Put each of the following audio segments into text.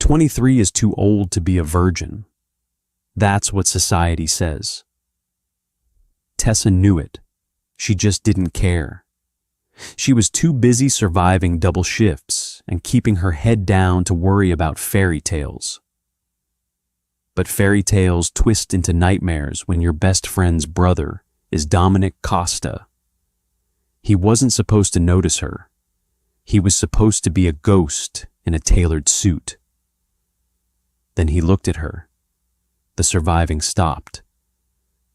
23 is too old to be a virgin. That's what society says. Tessa knew it. She just didn't care. She was too busy surviving double shifts and keeping her head down to worry about fairy tales. But fairy tales twist into nightmares when your best friend's brother is Dominic Costa. He wasn't supposed to notice her. He was supposed to be a ghost in a tailored suit. Then he looked at her. The surviving stopped.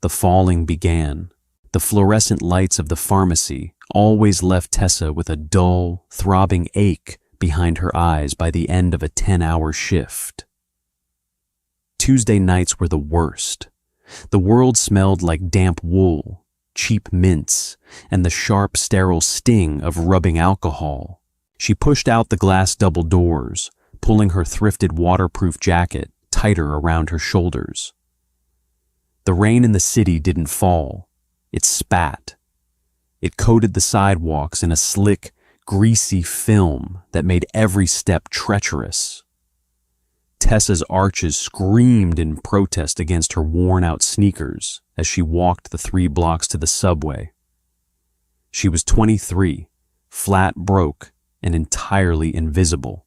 The falling began. The fluorescent lights of the pharmacy always left Tessa with a dull, throbbing ache behind her eyes by the end of a 10-hour shift. Tuesday nights were the worst. The world smelled like damp wool, cheap mints, and the sharp, sterile sting of rubbing alcohol. She pushed out the glass double doors, pulling her thrifted waterproof jacket tighter around her shoulders. The rain in the city didn't fall. It spat. It coated the sidewalks in a slick, greasy film that made every step treacherous. Tessa's arches screamed in protest against her worn-out sneakers as she walked the 3 blocks to the subway. She was 23, flat broke, and entirely invisible.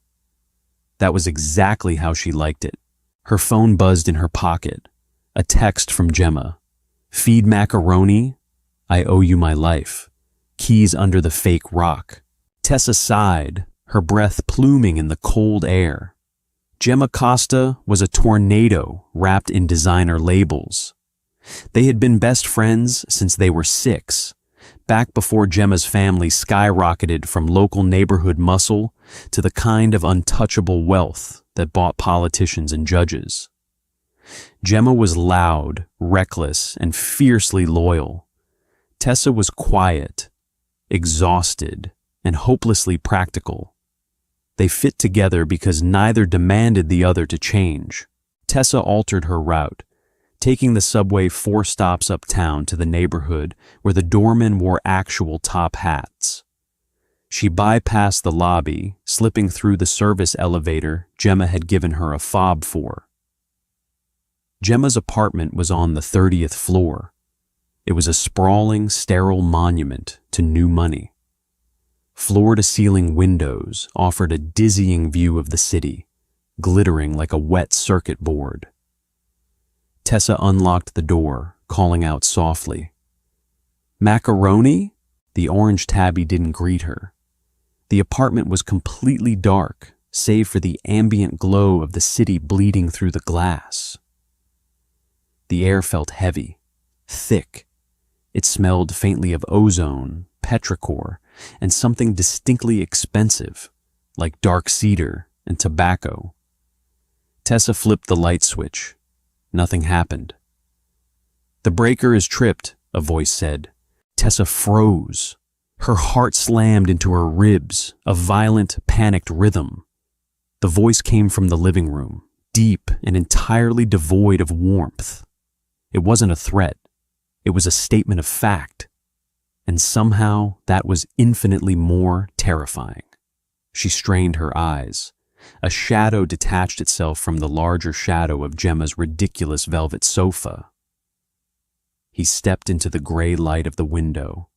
That was exactly how she liked it. Her phone buzzed in her pocket. A text from Gemma. Feed macaroni? I owe you my life. Keys under the fake rock. Tessa sighed, her breath pluming in the cold air. Gemma Costa was a tornado wrapped in designer labels. They had been best friends since they were 6, back before Gemma's family skyrocketed from local neighborhood muscle to the kind of untouchable wealth that bought politicians and judges. Gemma was loud, reckless, and fiercely loyal. Tessa was quiet, exhausted, and hopelessly practical. They fit together because neither demanded the other to change. Tessa altered her route, taking the subway 4 stops uptown to the neighborhood where the doormen wore actual top hats. She bypassed the lobby, slipping through the service elevator Gemma had given her a fob for. Gemma's apartment was on the 30th floor. It was a sprawling, sterile monument to new money. Floor-to-ceiling windows offered a dizzying view of the city, glittering like a wet circuit board. Tessa unlocked the door, calling out softly. Macaroni? The orange tabby didn't greet her. The apartment was completely dark, save for the ambient glow of the city bleeding through the glass. The air felt heavy, thick. It smelled faintly of ozone, petrichor, and something distinctly expensive, like dark cedar and tobacco. Tessa flipped the light switch. Nothing happened. The breaker is tripped, a voice said. Tessa froze. Her heart slammed into her ribs, a violent, panicked rhythm. The voice came from the living room, deep and entirely devoid of warmth. It wasn't a threat. It was a statement of fact. And somehow that was infinitely more terrifying. She strained her eyes. A shadow detached itself from the larger shadow of Gemma's ridiculous velvet sofa. He stepped into the gray light of the window.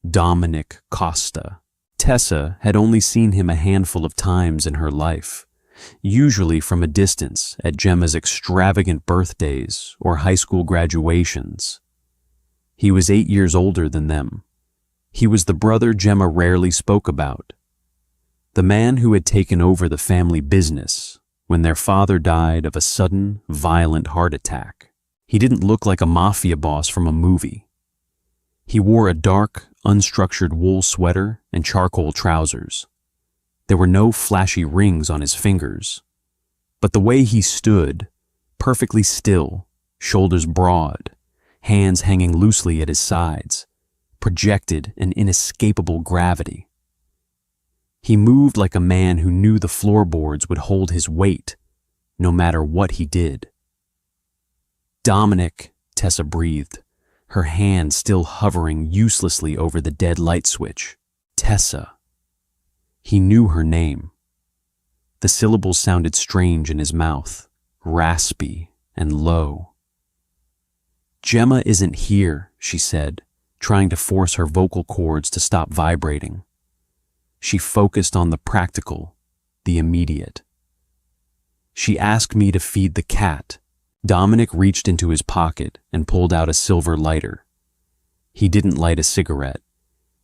Dominic Costa. Tessa had only seen him a handful of times in her life, usually from a distance at Gemma's extravagant birthdays or high school graduations. He was 8 years older than them. He was the brother Gemma rarely spoke about. The man who had taken over the family business when their father died of a sudden, violent heart attack. He didn't look like a mafia boss from a movie. He wore a dark, unstructured wool sweater and charcoal trousers. There were no flashy rings on his fingers. But the way he stood, perfectly still, shoulders broad, hands hanging loosely at his sides, projected an inescapable gravity. He moved like a man who knew the floorboards would hold his weight, no matter what he did. Dominic, Tessa breathed, her hand still hovering uselessly over the dead light switch. Tessa. He knew her name. The syllables sounded strange in his mouth, raspy and low. "Gemma isn't here," she said, trying to force her vocal cords to stop vibrating. She focused on the practical, the immediate. "She asked me to feed the cat." Dominic reached into his pocket and pulled out a silver lighter. He didn't light a cigarette.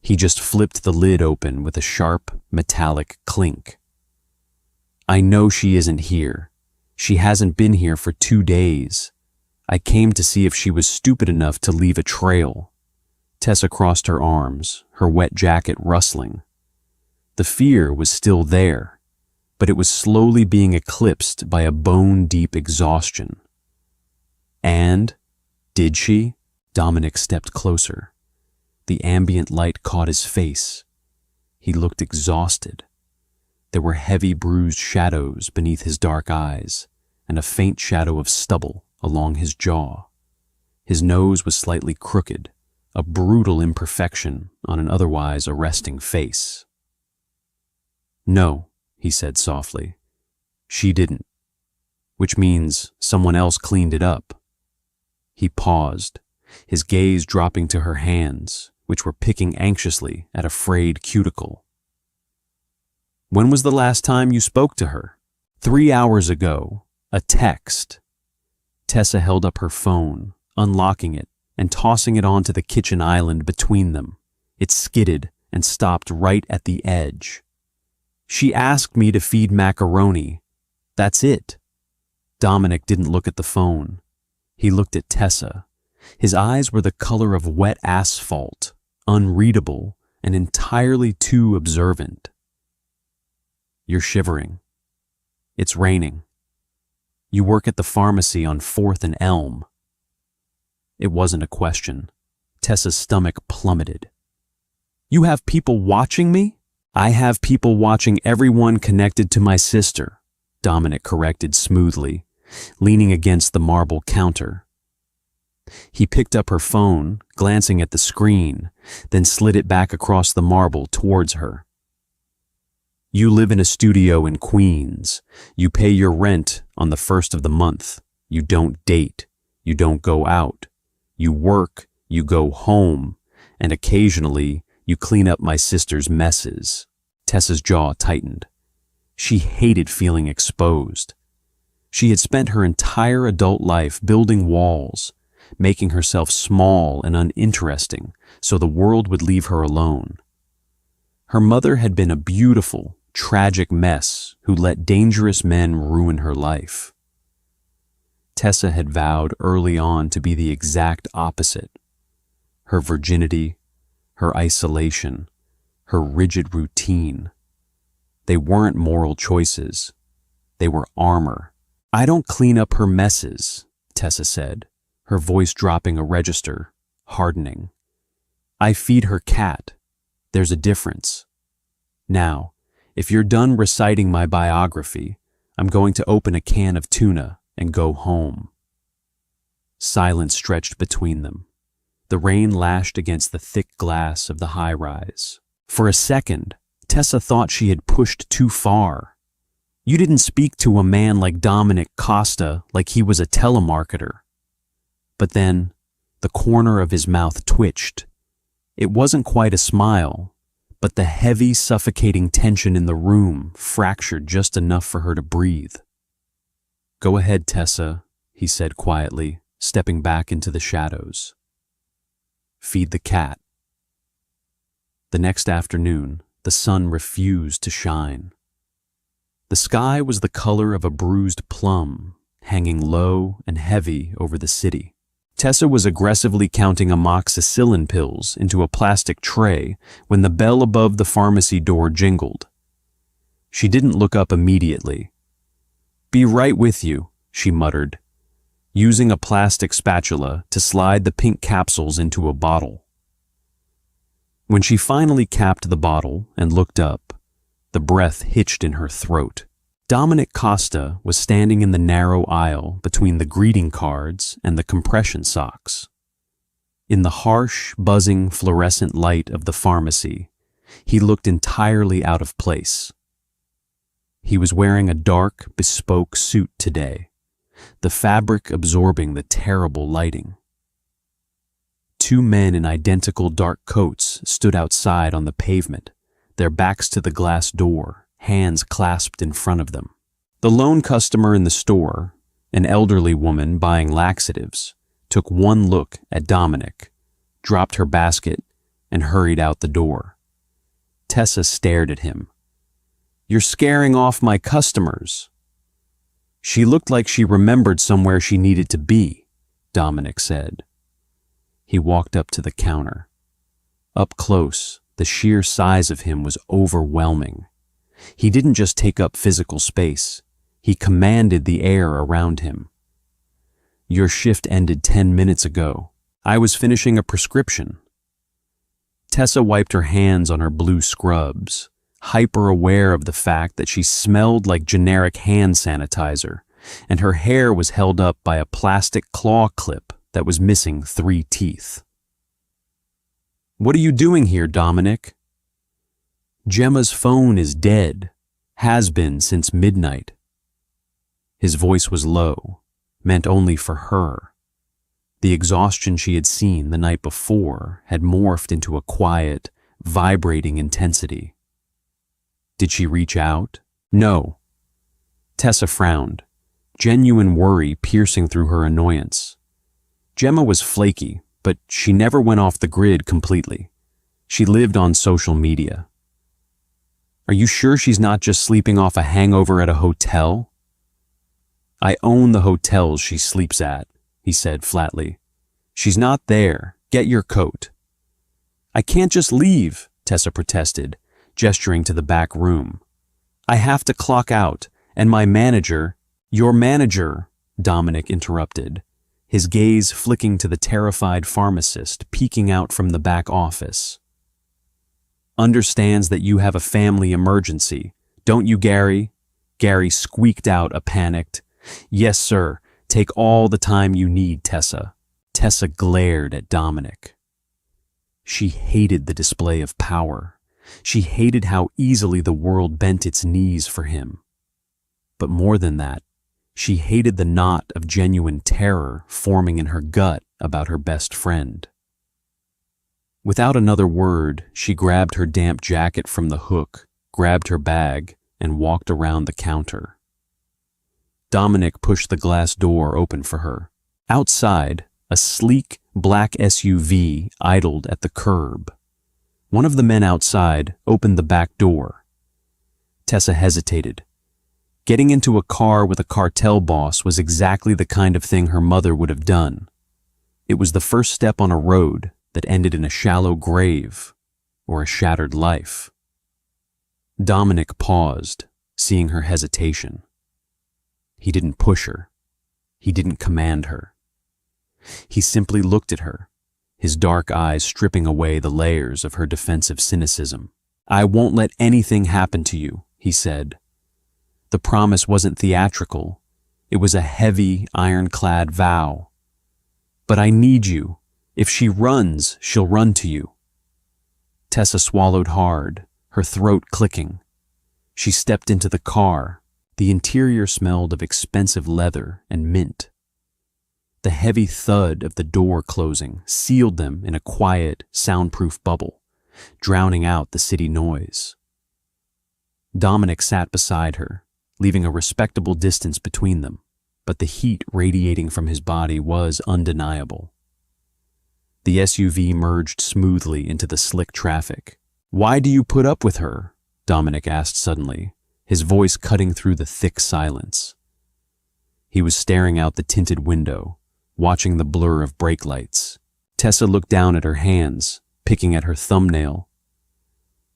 He just flipped the lid open with a sharp, metallic clink. "I know she isn't here. She hasn't been here for 2 days. I came to see if she was stupid enough to leave a trail." Tessa crossed her arms, her wet jacket rustling. The fear was still there, but it was slowly being eclipsed by a bone-deep exhaustion. "And? Did she?" Dominic stepped closer. The ambient light caught his face. He looked exhausted. There were heavy bruised shadows beneath his dark eyes, and a faint shadow of stubble along his jaw. His nose was slightly crooked, a brutal imperfection on an otherwise arresting face. "No," he said softly. "She didn't. Which means someone else cleaned it up." He paused, his gaze dropping to her hands, which were picking anxiously at a frayed cuticle. "When was the last time you spoke to her?" 3 hours ago. A text." Tessa held up her phone, unlocking it and tossing it onto the kitchen island between them. It skidded and stopped right at the edge. "She asked me to feed macaroni. That's it." Dominic didn't look at the phone. He looked at Tessa. His eyes were the color of wet asphalt, unreadable and entirely too observant. "You're shivering. It's raining. You work at the pharmacy on 4th and Elm." It wasn't a question. Tessa's stomach plummeted. "You have people watching me?" "I have people watching everyone connected to my sister," Dominic corrected smoothly, leaning against the marble counter. He picked up her phone, glancing at the screen, then slid it back across the marble towards her. "You live in a studio in Queens. You pay your rent on the 1st of the month. You don't date. You don't go out. You work, you go home, and occasionally you clean up my sister's messes." Tessa's jaw tightened. She hated feeling exposed. She had spent her entire adult life building walls, making herself small and uninteresting so the world would leave her alone. Her mother had been a beautiful, tragic mess who let dangerous men ruin her life. Tessa had vowed early on to be the exact opposite. Her virginity, her isolation, her rigid routine. They weren't moral choices. They were armor. "I don't clean up her messes," Tessa said, her voice dropping a register, hardening. "I feed her cat. There's a difference. Now, if you're done reciting my biography, I'm going to open a can of tuna and go home." Silence stretched between them. The rain lashed against the thick glass of the high-rise. For a second, Tessa thought she had pushed too far. You didn't speak to a man like Dominic Costa like he was a telemarketer. But then, the corner of his mouth twitched. It wasn't quite a smile, but the heavy, suffocating tension in the room fractured just enough for her to breathe. "Go ahead, Tessa," he said quietly, stepping back into the shadows. "Feed the cat." The next afternoon, the sun refused to shine. The sky was the color of a bruised plum, hanging low and heavy over the city. Tessa was aggressively counting amoxicillin pills into a plastic tray when the bell above the pharmacy door jingled. She didn't look up immediately. "Be right with you," she muttered, using a plastic spatula to slide the pink capsules into a bottle. When she finally capped the bottle and looked up, the breath hitched in her throat. Dominic Costa was standing in the narrow aisle between the greeting cards and the compression socks. In the harsh, buzzing, fluorescent light of the pharmacy, he looked entirely out of place. He was wearing a dark, bespoke suit today, the fabric absorbing the terrible lighting. Two men in identical dark coats stood outside on the pavement, their backs to the glass door, hands clasped in front of them. The lone customer in the store, an elderly woman buying laxatives, took one look at Dominic, dropped her basket, and hurried out the door. Tessa stared at him. "You're scaring off my customers." "She looked like she remembered somewhere she needed to be," Dominic said. He walked up to the counter. Up close, the sheer size of him was overwhelming. He didn't just take up physical space, he commanded the air around him. "Your shift ended 10 minutes ago. I was finishing a prescription." Tessa wiped her hands on her blue scrubs, hyper-aware of the fact that she smelled like generic hand sanitizer, and her hair was held up by a plastic claw clip that was missing 3 teeth. "What are you doing here, Dominic?" "Gemma's phone is dead. Has been since midnight." His voice was low, meant only for her. The exhaustion she had seen the night before had morphed into a quiet, vibrating intensity. "Did she reach out?" "No." Tessa frowned, genuine worry piercing through her annoyance. Gemma was flaky, but she never went off the grid completely. She lived on social media. "Are you sure she's not just sleeping off a hangover at a hotel?" "I own the hotels she sleeps at," he said flatly. "She's not there. Get your coat." "I can't just leave," Tessa protested, gesturing to the back room. "I have to clock out, and my manager—" "Your manager," Dominic interrupted, his gaze flicking to the terrified pharmacist peeking out from the back office. "Understands that you have a family emergency, don't you, Gary?" Gary squeaked out a panicked, "Yes, sir. Take all the time you need, Tessa." Tessa glared at Dominic. She hated the display of power. She hated how easily the world bent its knees for him. But more than that, she hated the knot of genuine terror forming in her gut about her best friend. Without another word, she grabbed her damp jacket from the hook, grabbed her bag, and walked around the counter. Dominic pushed the glass door open for her. Outside, a sleek, black SUV idled at the curb. One of the men outside opened the back door. Tessa hesitated. Getting into a car with a cartel boss was exactly the kind of thing her mother would have done. It was the first step on a road that ended in a shallow grave or a shattered life. Dominic paused, seeing her hesitation. He didn't push her. He didn't command her. He simply looked at her, his dark eyes stripping away the layers of her defensive cynicism. "I won't let anything happen to you," he said. The promise wasn't theatrical. It was a heavy, ironclad vow. "But I need you. If she runs, she'll run to you." Tessa swallowed hard, her throat clicking. She stepped into the car. The interior smelled of expensive leather and mint. The heavy thud of the door closing sealed them in a quiet, soundproof bubble, drowning out the city noise. Dominic sat beside her, leaving a respectable distance between them, but the heat radiating from his body was undeniable. The SUV merged smoothly into the slick traffic. "Why do you put up with her?" Dominic asked suddenly, his voice cutting through the thick silence. He was staring out the tinted window, watching the blur of brake lights. Tessa looked down at her hands, picking at her thumbnail.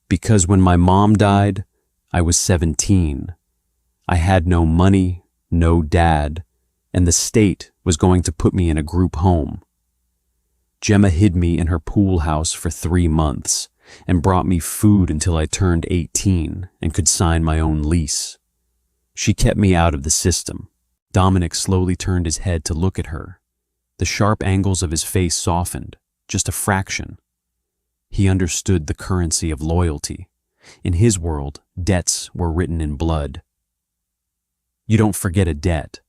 "Because when my mom died, I was 17. I had no money, no dad, and the state was going to put me in a group home. Gemma hid me in her pool house for 3 months and brought me food until I turned 18 and could sign my own lease. She kept me out of the system." Dominic slowly turned his head to look at her. The sharp angles of his face softened, just a fraction. He understood the currency of loyalty. In his world, debts were written in blood. You don't forget a debt.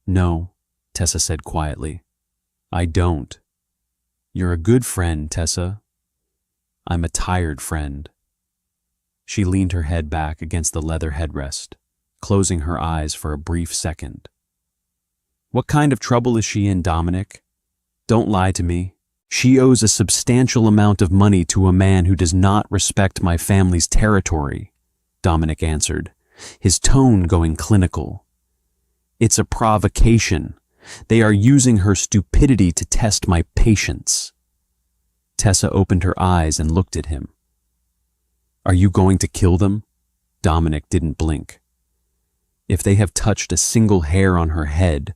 No, Tessa said quietly. I don't. You're a good friend, Tessa. I'm a tired friend. She leaned her head back against the leather headrest, closing her eyes for a brief second. What kind of trouble is she in, Dominic? Don't lie to me. She owes a substantial amount of money to a man who does not respect my family's territory, Dominic answered, his tone going clinical. It's a provocation. They are using her stupidity to test my patience. Tessa opened her eyes and looked at him. Are you going to kill them? Dominic didn't blink. If they have touched a single hair on her head,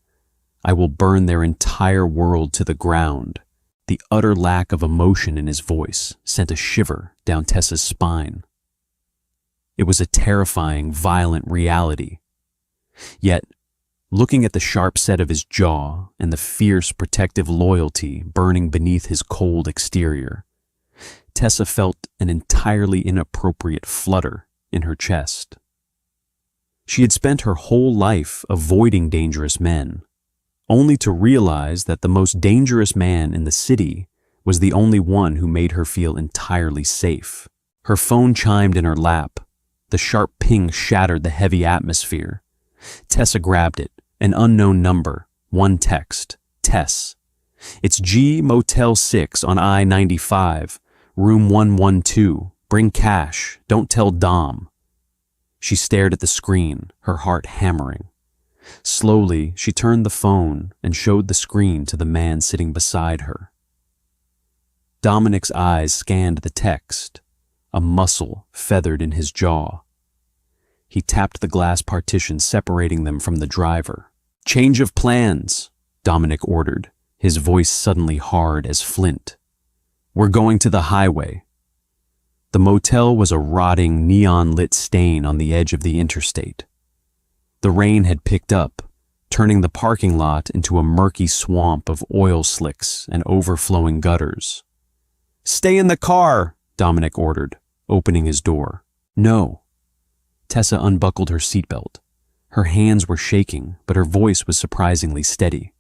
I will burn their entire world to the ground. The utter lack of emotion in his voice sent a shiver down Tessa's spine. It was a terrifying, violent reality. Yet, looking at the sharp set of his jaw and the fierce, protective loyalty burning beneath his cold exterior, Tessa felt an entirely inappropriate flutter in her chest. She had spent her whole life avoiding dangerous men, only to realize that the most dangerous man in the city was the only one who made her feel entirely safe. Her phone chimed in her lap. The sharp ping shattered the heavy atmosphere. Tessa grabbed it. An unknown number. One text. Tess. It's G Motel 6 on I-95. Room 112. Bring cash. Don't tell Dom. She stared at the screen, her heart hammering. Slowly, she turned the phone and showed the screen to the man sitting beside her. Dominic's eyes scanned the text, a muscle feathered in his jaw. He tapped the glass partition separating them from the driver. Change of plans, Dominic ordered, his voice suddenly hard as flint. We're going to the highway. The motel was a rotting, neon-lit stain on the edge of the interstate. The rain had picked up, turning the parking lot into a murky swamp of oil slicks and overflowing gutters. Stay in the car, Dominic ordered, opening his door. No. Tessa unbuckled her seatbelt. Her hands were shaking, but her voice was surprisingly steady.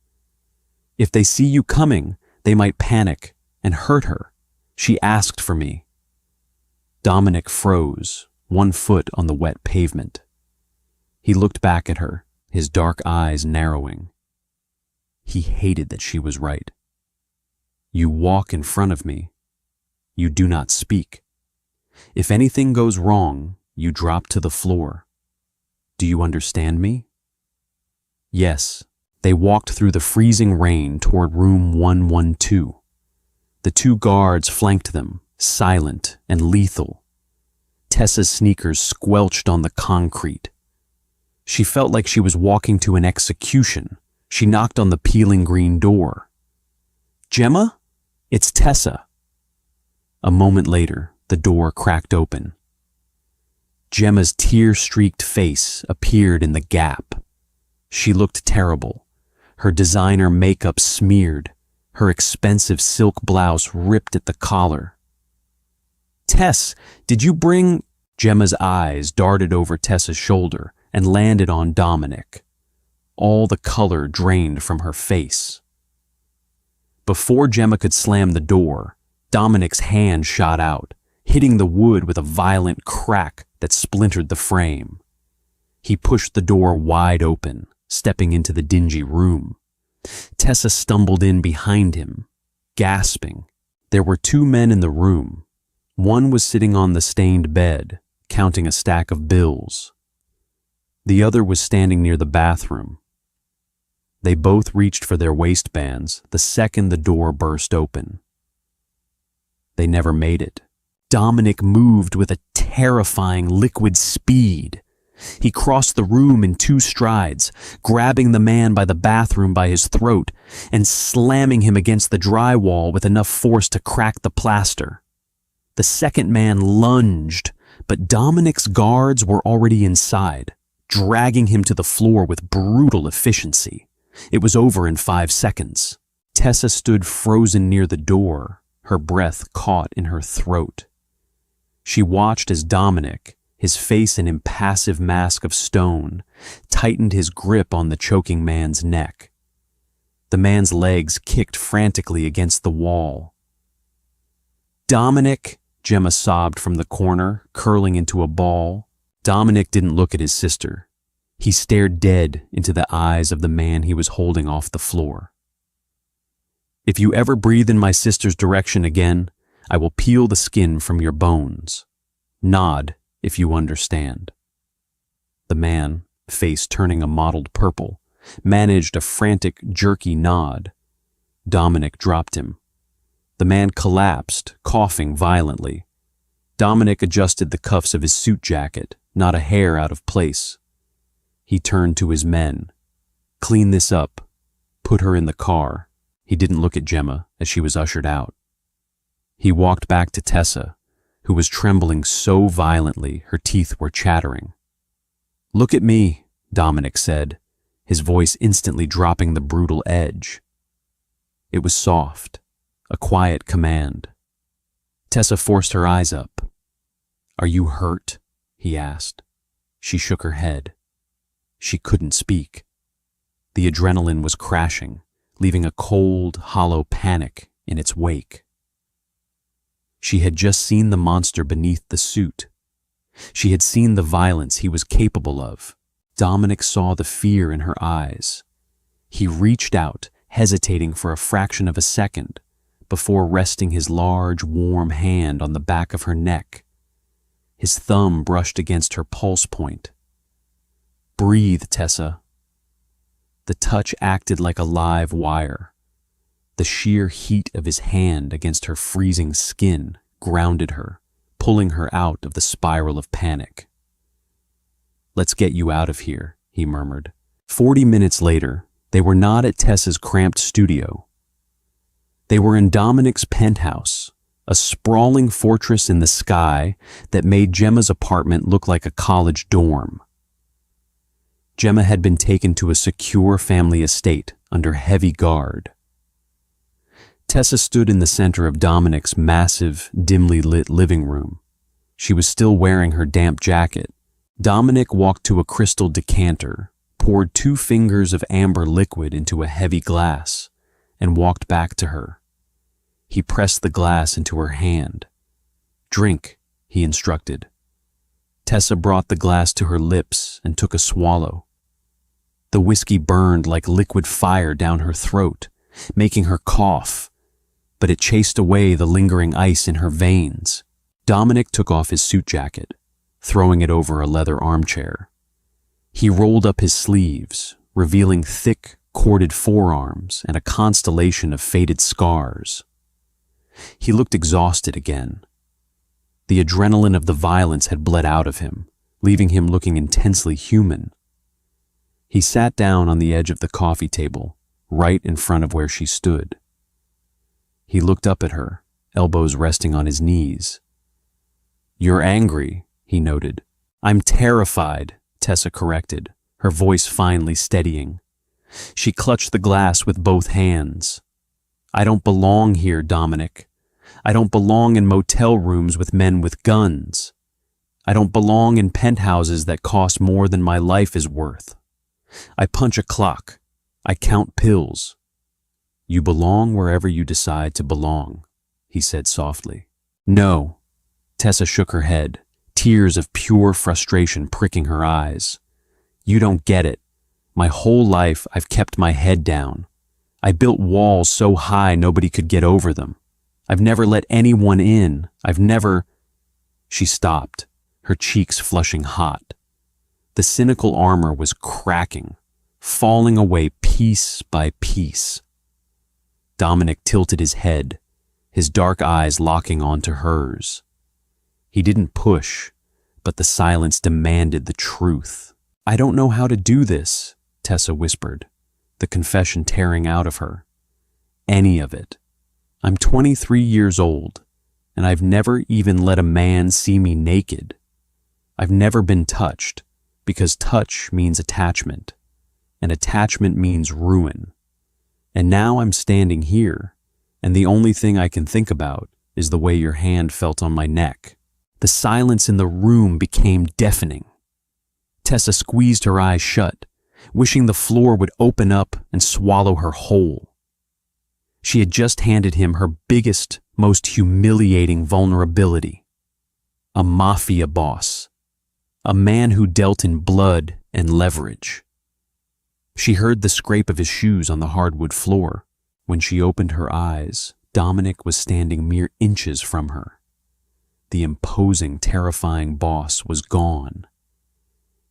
If they see you coming, they might panic and hurt her. She asked for me. Dominic froze, one foot on the wet pavement. He looked back at her, his dark eyes narrowing. He hated that she was right. You walk in front of me. You do not speak. If anything goes wrong, you drop to the floor. Do you understand me? Yes. They walked through the freezing rain toward room 112. The two guards flanked them, silent and lethal. Tessa's sneakers squelched on the concrete. She felt like she was walking to an execution. She knocked on the peeling green door. Gemma? It's Tessa. A moment later, the door cracked open. Gemma's tear-streaked face appeared in the gap. She looked terrible. Her designer makeup smeared, her expensive silk blouse ripped at the collar. Tess, did you bring... Gemma's eyes darted over Tessa's shoulder and landed on Dominic. All the color drained from her face. Before Gemma could slam the door, Dominic's hand shot out, hitting the wood with a violent crack that splintered the frame. He pushed the door wide open, stepping into the dingy room. Tessa stumbled in behind him, gasping. There were two men in the room. One was sitting on the stained bed, counting a stack of bills. The other was standing near the bathroom. They both reached for their waistbands the second the door burst open. They never made it. Dominic moved with a terrifying liquid speed. He crossed the room in 2 strides, grabbing the man by the bathroom by his throat and slamming him against the drywall with enough force to crack the plaster. The second man lunged, but Dominic's guards were already inside, dragging him to the floor with brutal efficiency. It was over in 5 seconds. Tessa stood frozen near the door, her breath caught in her throat. She watched as Dominic, his face an impassive mask of stone, tightened his grip on the choking man's neck. The man's legs kicked frantically against the wall. "Dominic!" Gemma sobbed from the corner, curling into a ball. Dominic didn't look at his sister. He stared dead into the eyes of the man he was holding off the floor. "If you ever breathe in my sister's direction again, I will peel the skin from your bones. Nod if you understand." The man, face turning a mottled purple, managed a frantic, jerky nod. Dominic dropped him. The man collapsed, coughing violently. Dominic adjusted the cuffs of his suit jacket, not a hair out of place. He turned to his men. "Clean this up. Put her in the car." He didn't look at Gemma as she was ushered out. He walked back to Tessa, who was trembling so violently her teeth were chattering. "Look at me," Dominic said, his voice instantly dropping the brutal edge. It was soft, a quiet command. Tessa forced her eyes up. "Are you hurt?" he asked. She shook her head. She couldn't speak. The adrenaline was crashing, leaving a cold, hollow panic in its wake. She had just seen the monster beneath the suit. She had seen the violence he was capable of. Dominic saw the fear in her eyes. He reached out, hesitating for a fraction of a second, before resting his large, warm hand on the back of her neck. His thumb brushed against her pulse point. "Breathe, Tessa." The touch acted like a live wire. The sheer heat of his hand against her freezing skin grounded her, pulling her out of the spiral of panic. "Let's get you out of here," he murmured. 40 minutes later, they were not at Tessa's cramped studio. They were in Dominic's penthouse, a sprawling fortress in the sky that made Gemma's apartment look like a college dorm. Gemma had been taken to a secure family estate under heavy guard. Tessa stood in the center of Dominic's massive, dimly lit living room. She was still wearing her damp jacket. Dominic walked to a crystal decanter, poured 2 fingers of amber liquid into a heavy glass, and walked back to her. He pressed the glass into her hand. "Drink," he instructed. Tessa brought the glass to her lips and took a swallow. The whiskey burned like liquid fire down her throat, making her cough, but it chased away the lingering ice in her veins. Dominic took off his suit jacket, throwing it over a leather armchair. He rolled up his sleeves, revealing thick, corded forearms and a constellation of faded scars. He looked exhausted again. The adrenaline of the violence had bled out of him, leaving him looking intensely human. He sat down on the edge of the coffee table, right in front of where she stood. He looked up at her, elbows resting on his knees. "You're angry," he noted. "I'm terrified," Tessa corrected, her voice finally steadying. She clutched the glass with both hands. "I don't belong here, Dominic. I don't belong in motel rooms with men with guns. I don't belong in penthouses that cost more than my life is worth. I punch a clock. I count pills. You belong wherever you decide to belong," he said softly. "No." Tessa shook her head, tears of pure frustration pricking her eyes. "You don't get it. My whole life I've kept my head down. I built walls so high nobody could get over them. I've never let anyone in. I've never—" She stopped, her cheeks flushing hot. The cynical armor was cracking, falling away piece by piece. Dominic tilted his head, his dark eyes locking onto hers. He didn't push, but the silence demanded the truth. "I don't know how to do this," Tessa whispered, the confession tearing out of her. "Any of it. I'm 23 years old, and I've never even let a man see me naked. I've never been touched, because touch means attachment, and attachment means ruin. And now I'm standing here, and the only thing I can think about is the way your hand felt on my neck." The silence in the room became deafening. Tessa squeezed her eyes shut, wishing the floor would open up and swallow her whole. She had just handed him her biggest, most humiliating vulnerability. A mafia boss. A man who dealt in blood and leverage. She heard the scrape of his shoes on the hardwood floor. When she opened her eyes, Dominic was standing mere inches from her. The imposing, terrifying boss was gone.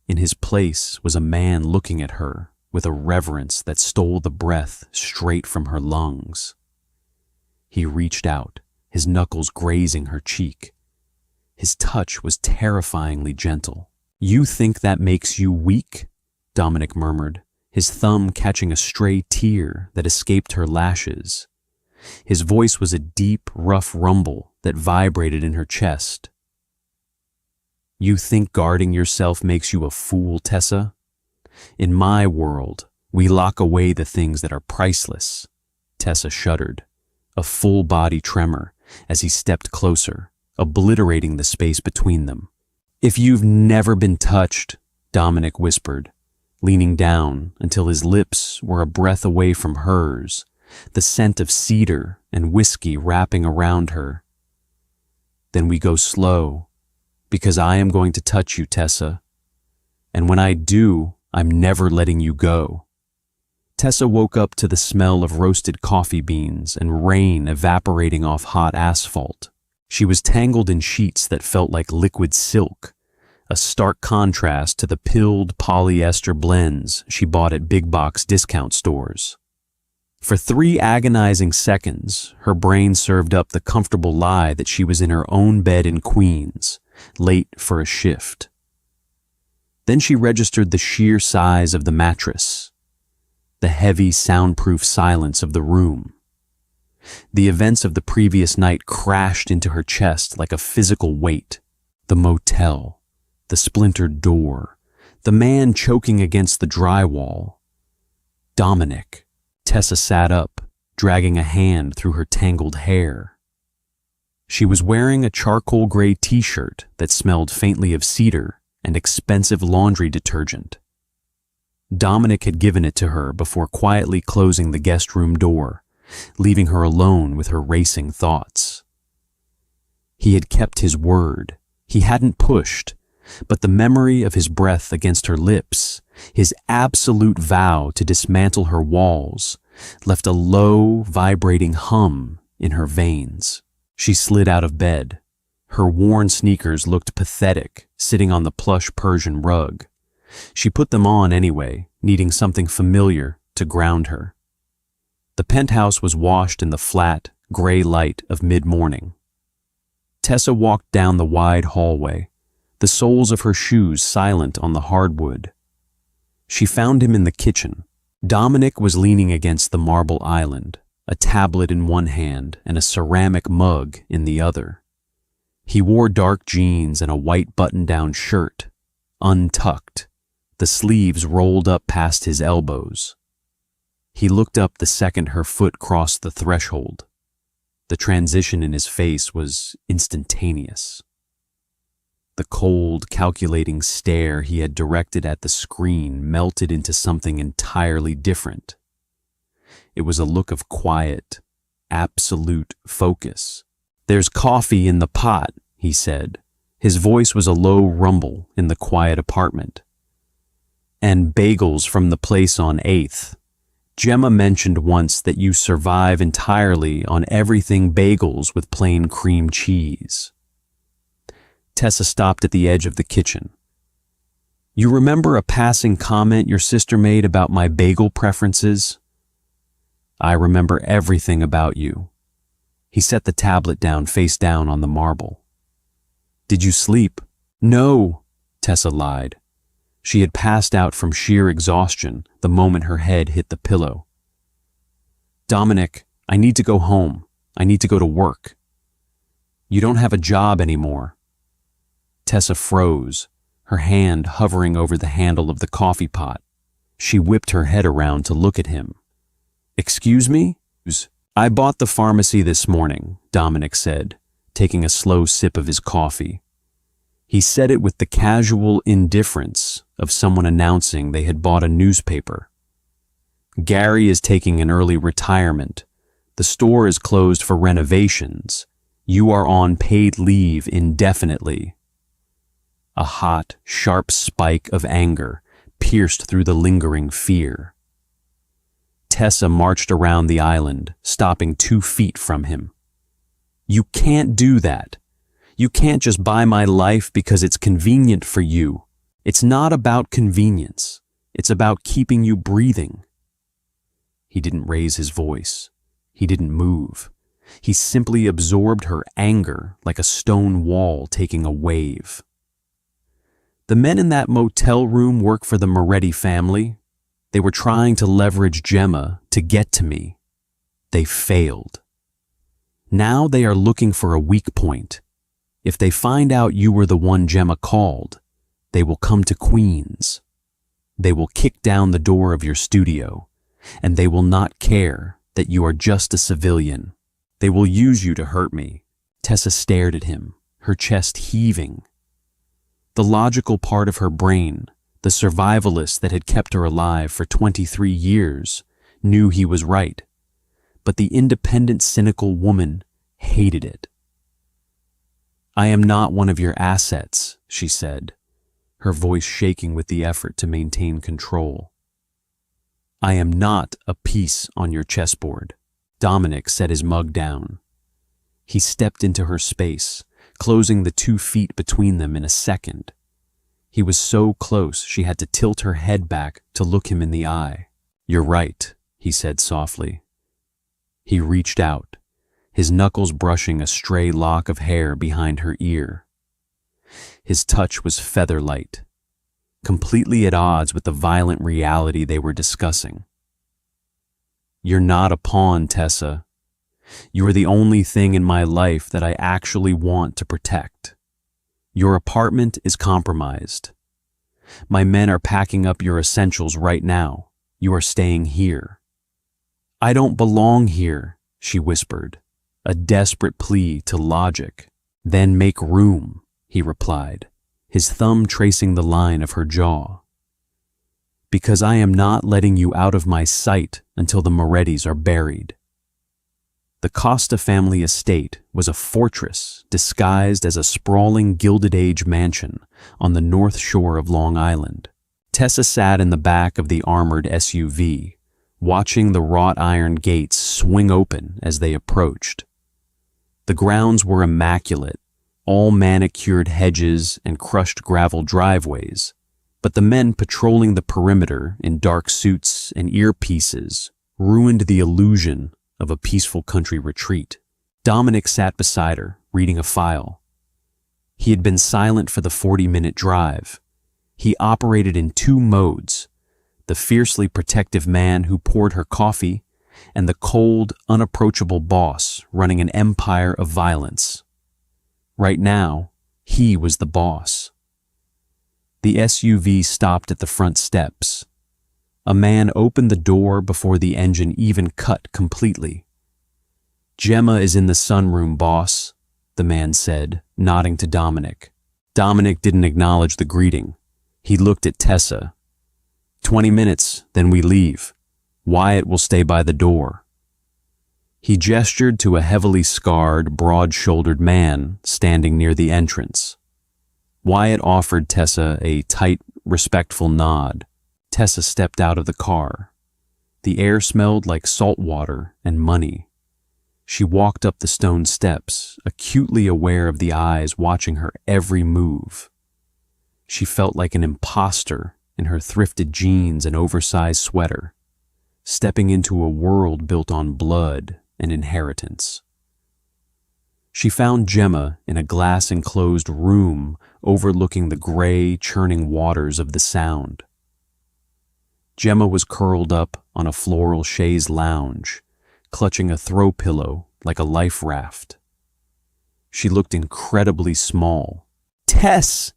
In his place was a man looking at her with a reverence that stole the breath straight from her lungs. He reached out, his knuckles grazing her cheek. His touch was terrifyingly gentle. "You think that makes you weak?" Dominic murmured, his thumb catching a stray tear that escaped her lashes. His voice was a deep, rough rumble that vibrated in her chest. "You think guarding yourself makes you a fool, Tessa? In my world, we lock away the things that are priceless." Tessa shuddered, a full-body tremor, as he stepped closer, obliterating the space between them. "If you've never been touched," Dominic whispered, leaning down until his lips were a breath away from hers, the scent of cedar and whiskey wrapping around her. "Then we go slow, because I am going to touch you, Tessa. And when I do, I'm never letting you go." Tessa woke up to the smell of roasted coffee beans and rain evaporating off hot asphalt. She was tangled in sheets that felt like liquid silk, a stark contrast to the pilled polyester blends she bought at big box discount stores. For 3 agonizing seconds, her brain served up the comfortable lie that she was in her own bed in Queens, late for a shift. Then she registered the sheer size of the mattress, the heavy, soundproof silence of the room. The events of the previous night crashed into her chest like a physical weight. The motel, the splintered door, the man choking against the drywall. Dominic. Tessa sat up, dragging a hand through her tangled hair. She was wearing a charcoal gray t-shirt that smelled faintly of cedar and expensive laundry detergent. Dominic had given it to her before quietly closing the guest room door, leaving her alone with her racing thoughts. He had kept his word. He hadn't pushed, but the memory of his breath against her lips, his absolute vow to dismantle her walls, left a low, vibrating hum in her veins. She slid out of bed. Her worn sneakers looked pathetic, sitting on the plush Persian rug. She put them on anyway, needing something familiar to ground her. The penthouse was washed in the flat, gray light of mid-morning. Tessa walked down the wide hallway, the soles of her shoes silent on the hardwood. She found him in the kitchen. Dominic was leaning against the marble island, a tablet in one hand and a ceramic mug in the other. He wore dark jeans and a white button-down shirt, untucked, the sleeves rolled up past his elbows. He looked up the second her foot crossed the threshold. The transition in his face was instantaneous. The cold, calculating stare he had directed at the screen melted into something entirely different. It was a look of quiet, absolute focus. "There's coffee in the pot," he said. His voice was a low rumble in the quiet apartment. "And bagels from the place on 8th. Gemma mentioned once that you survive entirely on everything bagels with plain cream cheese." Tessa stopped at the edge of the kitchen. "You remember a passing comment your sister made about my bagel preferences?" "I remember everything about you." He set the tablet down face down on the marble. "Did you sleep?" "No," Tessa lied. She had passed out from sheer exhaustion the moment her head hit the pillow. "Dominic, I need to go home. I need to go to work." "You don't have a job anymore." Tessa froze, her hand hovering over the handle of the coffee pot. She whipped her head around to look at him. "Excuse me?" "I bought the pharmacy this morning," Dominic said, taking a slow sip of his coffee. He said it with the casual indifference of someone announcing they had bought a newspaper. Gary is taking an early retirement. The store is closed for renovations. You are on paid leave indefinitely. A hot, sharp spike of anger pierced through the lingering fear. Tessa marched around the island, stopping 2 feet from him. You can't do that. You can't just buy my life because it's convenient for you. It's not about convenience. It's about keeping you breathing. He didn't raise his voice. He didn't move. He simply absorbed her anger like a stone wall taking a wave. The men in that motel room work for the Moretti family. They were trying to leverage Gemma to get to me. They failed. Now they are looking for a weak point. If they find out you were the one Gemma called, they will come to Queens. They will kick down the door of your studio, and they will not care that you are just a civilian. They will use you to hurt me. Tessa stared at him, her chest heaving. The logical part of her brain, the survivalist that had kept her alive for 23 years, knew he was right. But the independent, cynical woman hated it. I am not one of your assets, she said, her voice shaking with the effort to maintain control. I am not a piece on your chessboard. Dominic set his mug down. He stepped into her space, closing the 2 feet between them in a second. He was so close she had to tilt her head back to look him in the eye. You're right, he said softly. He reached out, his knuckles brushing a stray lock of hair behind her ear. His touch was feather-light, completely at odds with the violent reality they were discussing. You're not a pawn, Tessa. You are the only thing in my life that I actually want to protect. Your apartment is compromised. My men are packing up your essentials right now. You are staying here. I don't belong here, she whispered, a desperate plea to logic. Then make room, he replied, his thumb tracing the line of her jaw. Because I am not letting you out of my sight until the Morettis are buried. The Costa family estate was a fortress disguised as a sprawling Gilded Age mansion on the north shore of Long Island. Tessa sat in the back of the armored SUV, watching the wrought iron gates swing open as they approached. The grounds were immaculate, all manicured hedges and crushed gravel driveways, but the men patrolling the perimeter in dark suits and earpieces ruined the illusion of a peaceful country retreat. Dominic sat beside her, reading a file. He had been silent for the 40-minute drive. He operated in 2 modes, the fiercely protective man who poured her coffee and the cold, unapproachable boss running an empire of violence. Right now, he was the boss. The SUV stopped at the front steps. A man opened the door before the engine even cut completely. Gemma is in the sunroom, boss, the man said, nodding to Dominic. Dominic didn't acknowledge the greeting. He looked at Tessa. 20 minutes, then we leave. Wyatt will stay by the door. He gestured to a heavily scarred, broad-shouldered man standing near the entrance. Wyatt offered Tessa a tight, respectful nod. Tessa stepped out of the car. The air smelled like salt water and money. She walked up the stone steps, acutely aware of the eyes watching her every move. She felt like an imposter in her thrifted jeans and oversized sweater, stepping into a world built on blood and inheritance. She found Gemma in a glass-enclosed room overlooking the gray, churning waters of the Sound. Gemma was curled up on a floral chaise lounge, clutching a throw pillow like a life raft. She looked incredibly small. "Tess!"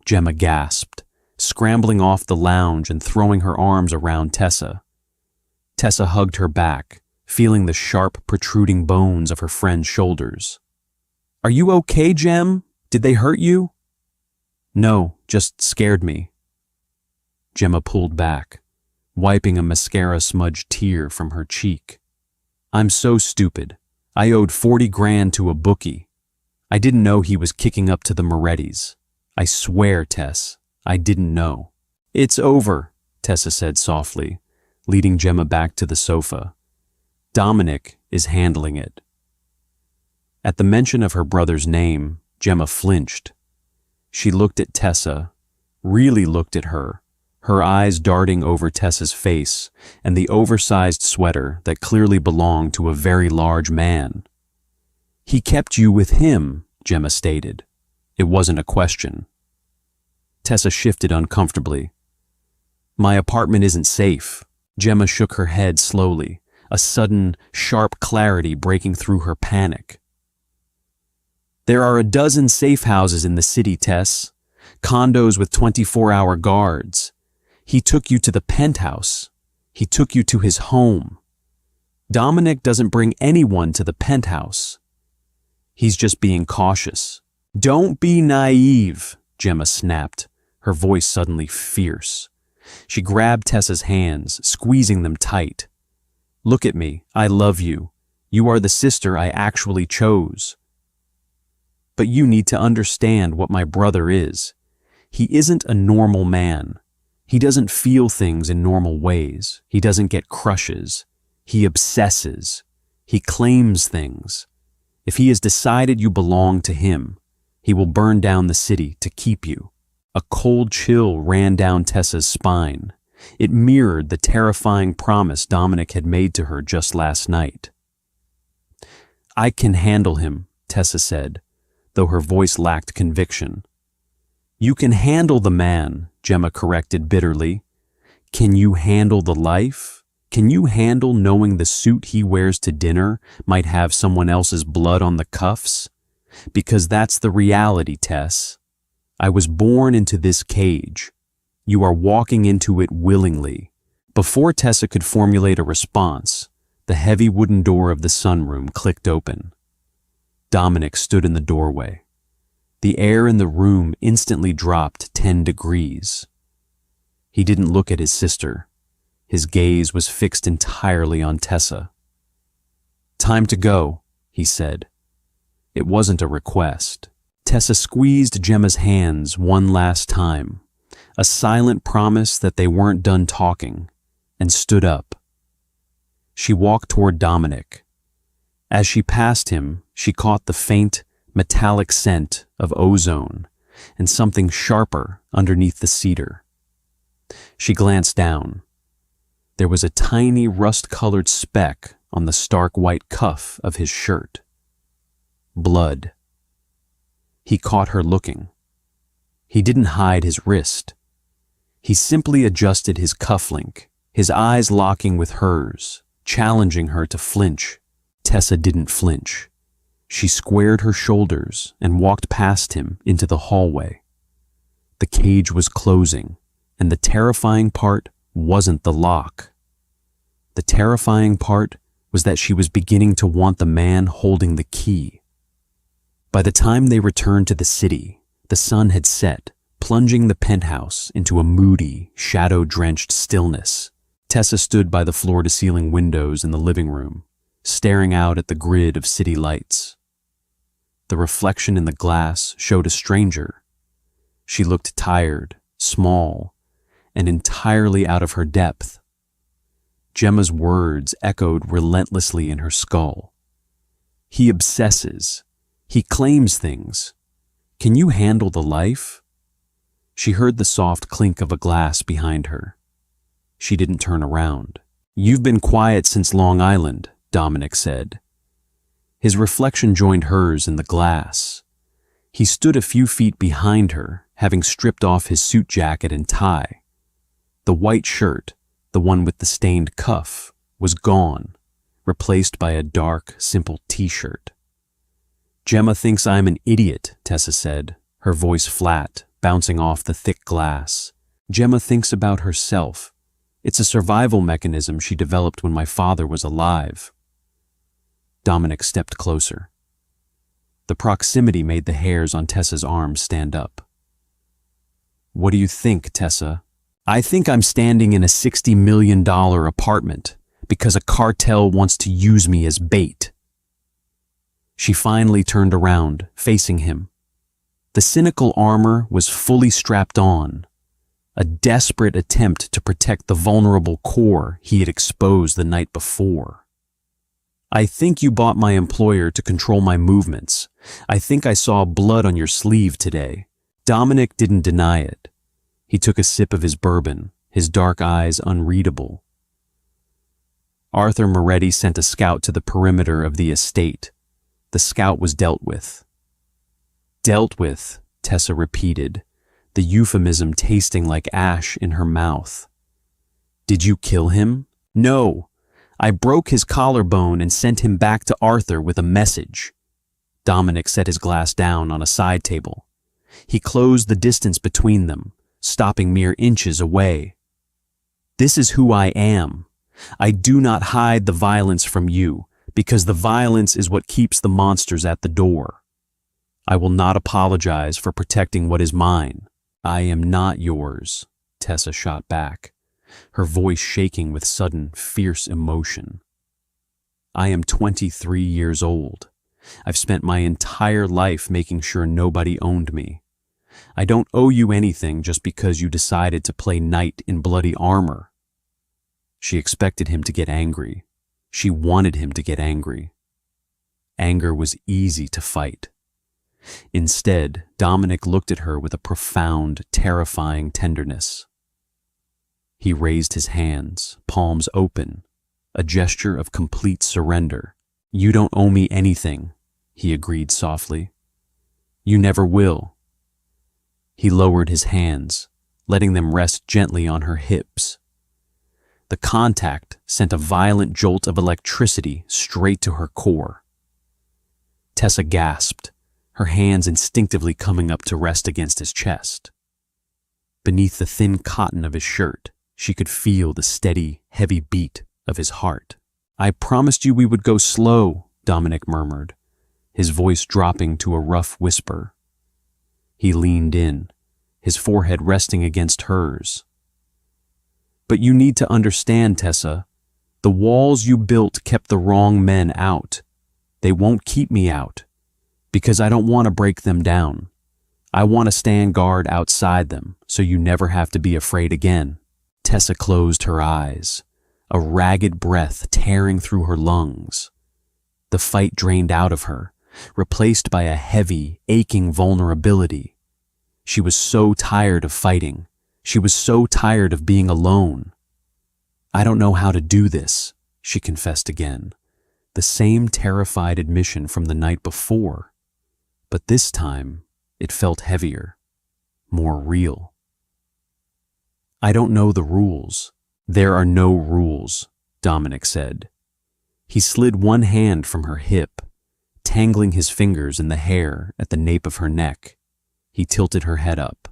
Gemma gasped, scrambling off the lounge and throwing her arms around Tessa. Tessa hugged her back, feeling the sharp, protruding bones of her friend's shoulders. "Are you okay, Gem? Did they hurt you?" No, just scared me. Gemma pulled back, wiping a mascara-smudged tear from her cheek. I'm so stupid. I owed 40 grand to a bookie. I didn't know he was kicking up to the Morettis. I swear, Tess, I didn't know. It's over, Tessa said softly, leading Gemma back to the sofa. Dominic is handling it. At the mention of her brother's name, Gemma flinched. She looked at Tessa, really looked at her eyes darting over Tessa's face and the oversized sweater that clearly belonged to a very large man. He kept you with him, Gemma stated. It wasn't a question. Tessa shifted uncomfortably. My apartment isn't safe. Gemma shook her head slowly, a sudden, sharp clarity breaking through her panic. There are a dozen safe houses in the city, Tess. Condos with 24-hour guards. He took you to the penthouse. He took you to his home. Dominic doesn't bring anyone to the penthouse. He's just being cautious. Don't be naive, Gemma snapped, her voice suddenly fierce. She grabbed Tessa's hands, squeezing them tight. Look at me. I love you. You are the sister I actually chose. But you need to understand what my brother is. He isn't a normal man. He doesn't feel things in normal ways. He doesn't get crushes. He obsesses. He claims things. If he has decided you belong to him, he will burn down the city to keep you. A cold chill ran down Tessa's spine. It mirrored the terrifying promise Dominic had made to her just last night. I can handle him, Tessa said, though her voice lacked conviction. You can handle the man, Gemma corrected bitterly. Can you handle the life? Can you handle knowing the suit he wears to dinner might have someone else's blood on the cuffs? Because that's the reality, Tess. I was born into this cage. You are walking into it willingly. Before Tessa could formulate a response, the heavy wooden door of the sunroom clicked open. Dominic stood in the doorway. The air in the room instantly dropped 10 degrees. He didn't look at his sister. His gaze was fixed entirely on Tessa. Time to go, he said. It wasn't a request. Tessa squeezed Gemma's hands one last time, a silent promise that they weren't done talking, and stood up. She walked toward Dominic. As she passed him, she caught the faint, metallic scent of ozone and something sharper underneath the cedar. She glanced down. There was a tiny rust-colored speck on the stark white cuff of his shirt. Blood. He caught her looking. He didn't hide his wrist. He simply adjusted his cufflink, his eyes locking with hers, challenging her to flinch. Tessa didn't flinch. She squared her shoulders and walked past him into the hallway. The cage was closing, and the terrifying part wasn't the lock. The terrifying part was that she was beginning to want the man holding the key. By the time they returned to the city, the sun had set, plunging the penthouse into a moody, shadow-drenched stillness. Tessa stood by the floor-to-ceiling windows in the living room, staring out at the grid of city lights. The reflection in the glass showed a stranger. She looked tired, small, and entirely out of her depth. Gemma's words echoed relentlessly in her skull. He obsesses. He claims things. Can you handle the life? She heard the soft clink of a glass behind her. She didn't turn around. You've been quiet since Long Island, Dominic said. His reflection joined hers in the glass. He stood a few feet behind her, having stripped off his suit jacket and tie. The white shirt, the one with the stained cuff, was gone, replaced by a dark, simple t-shirt. Gemma thinks I'm an idiot, Tessa said, her voice flat, bouncing off the thick glass. Gemma thinks about herself. It's a survival mechanism she developed when my father was alive. Dominic stepped closer. The proximity made the hairs on Tessa's arms stand up. What do you think, Tessa? I think I'm standing in a $60 million apartment because a cartel wants to use me as bait. She finally turned around, facing him. The cynical armor was fully strapped on, a desperate attempt to protect the vulnerable core he had exposed the night before. I think you bought my employer to control my movements. I think I saw blood on your sleeve today. Dominic didn't deny it. He took a sip of his bourbon, his dark eyes unreadable. Arthur Moretti sent a scout to the perimeter of the estate. The scout was dealt with. Dealt with, Tessa repeated, the euphemism tasting like ash in her mouth. Did you kill him? No. I broke his collarbone and sent him back to Arthur with a message. Dominic set his glass down on a side table. He closed the distance between them, stopping mere inches away. This is who I am. I do not hide the violence from you, because the violence is what keeps the monsters at the door. I will not apologize for protecting what is mine. I am not yours, Tessa shot back, her voice shaking with sudden, fierce emotion. I am 23 years old. I've spent my entire life making sure nobody owned me. I don't owe you anything just because you decided to play knight in bloody armor. She expected him to get angry. She wanted him to get angry. Anger was easy to fight. Instead, Dominic looked at her with a profound, terrifying tenderness. He raised his hands, palms open, a gesture of complete surrender. You don't owe me anything, he agreed softly. You never will. He lowered his hands, letting them rest gently on her hips. The contact sent a violent jolt of electricity straight to her core. Tessa gasped, her hands instinctively coming up to rest against his chest. Beneath the thin cotton of his shirt, she could feel the steady, heavy beat of his heart. I promised you we would go slow, Dominic murmured, his voice dropping to a rough whisper. He leaned in, his forehead resting against hers. But you need to understand, Tessa, the walls you built kept the wrong men out. They won't keep me out, because I don't want to break them down. I want to stand guard outside them, so you never have to be afraid again. Tessa closed her eyes, a ragged breath tearing through her lungs. The fight drained out of her, replaced by a heavy, aching vulnerability. She was so tired of fighting. She was so tired of being alone. I don't know how to do this, she confessed again. The same terrified admission from the night before. But this time, it felt heavier, more real. I don't know the rules. There are no rules, Dominic said. He slid one hand from her hip, tangling his fingers in the hair at the nape of her neck. He tilted her head up.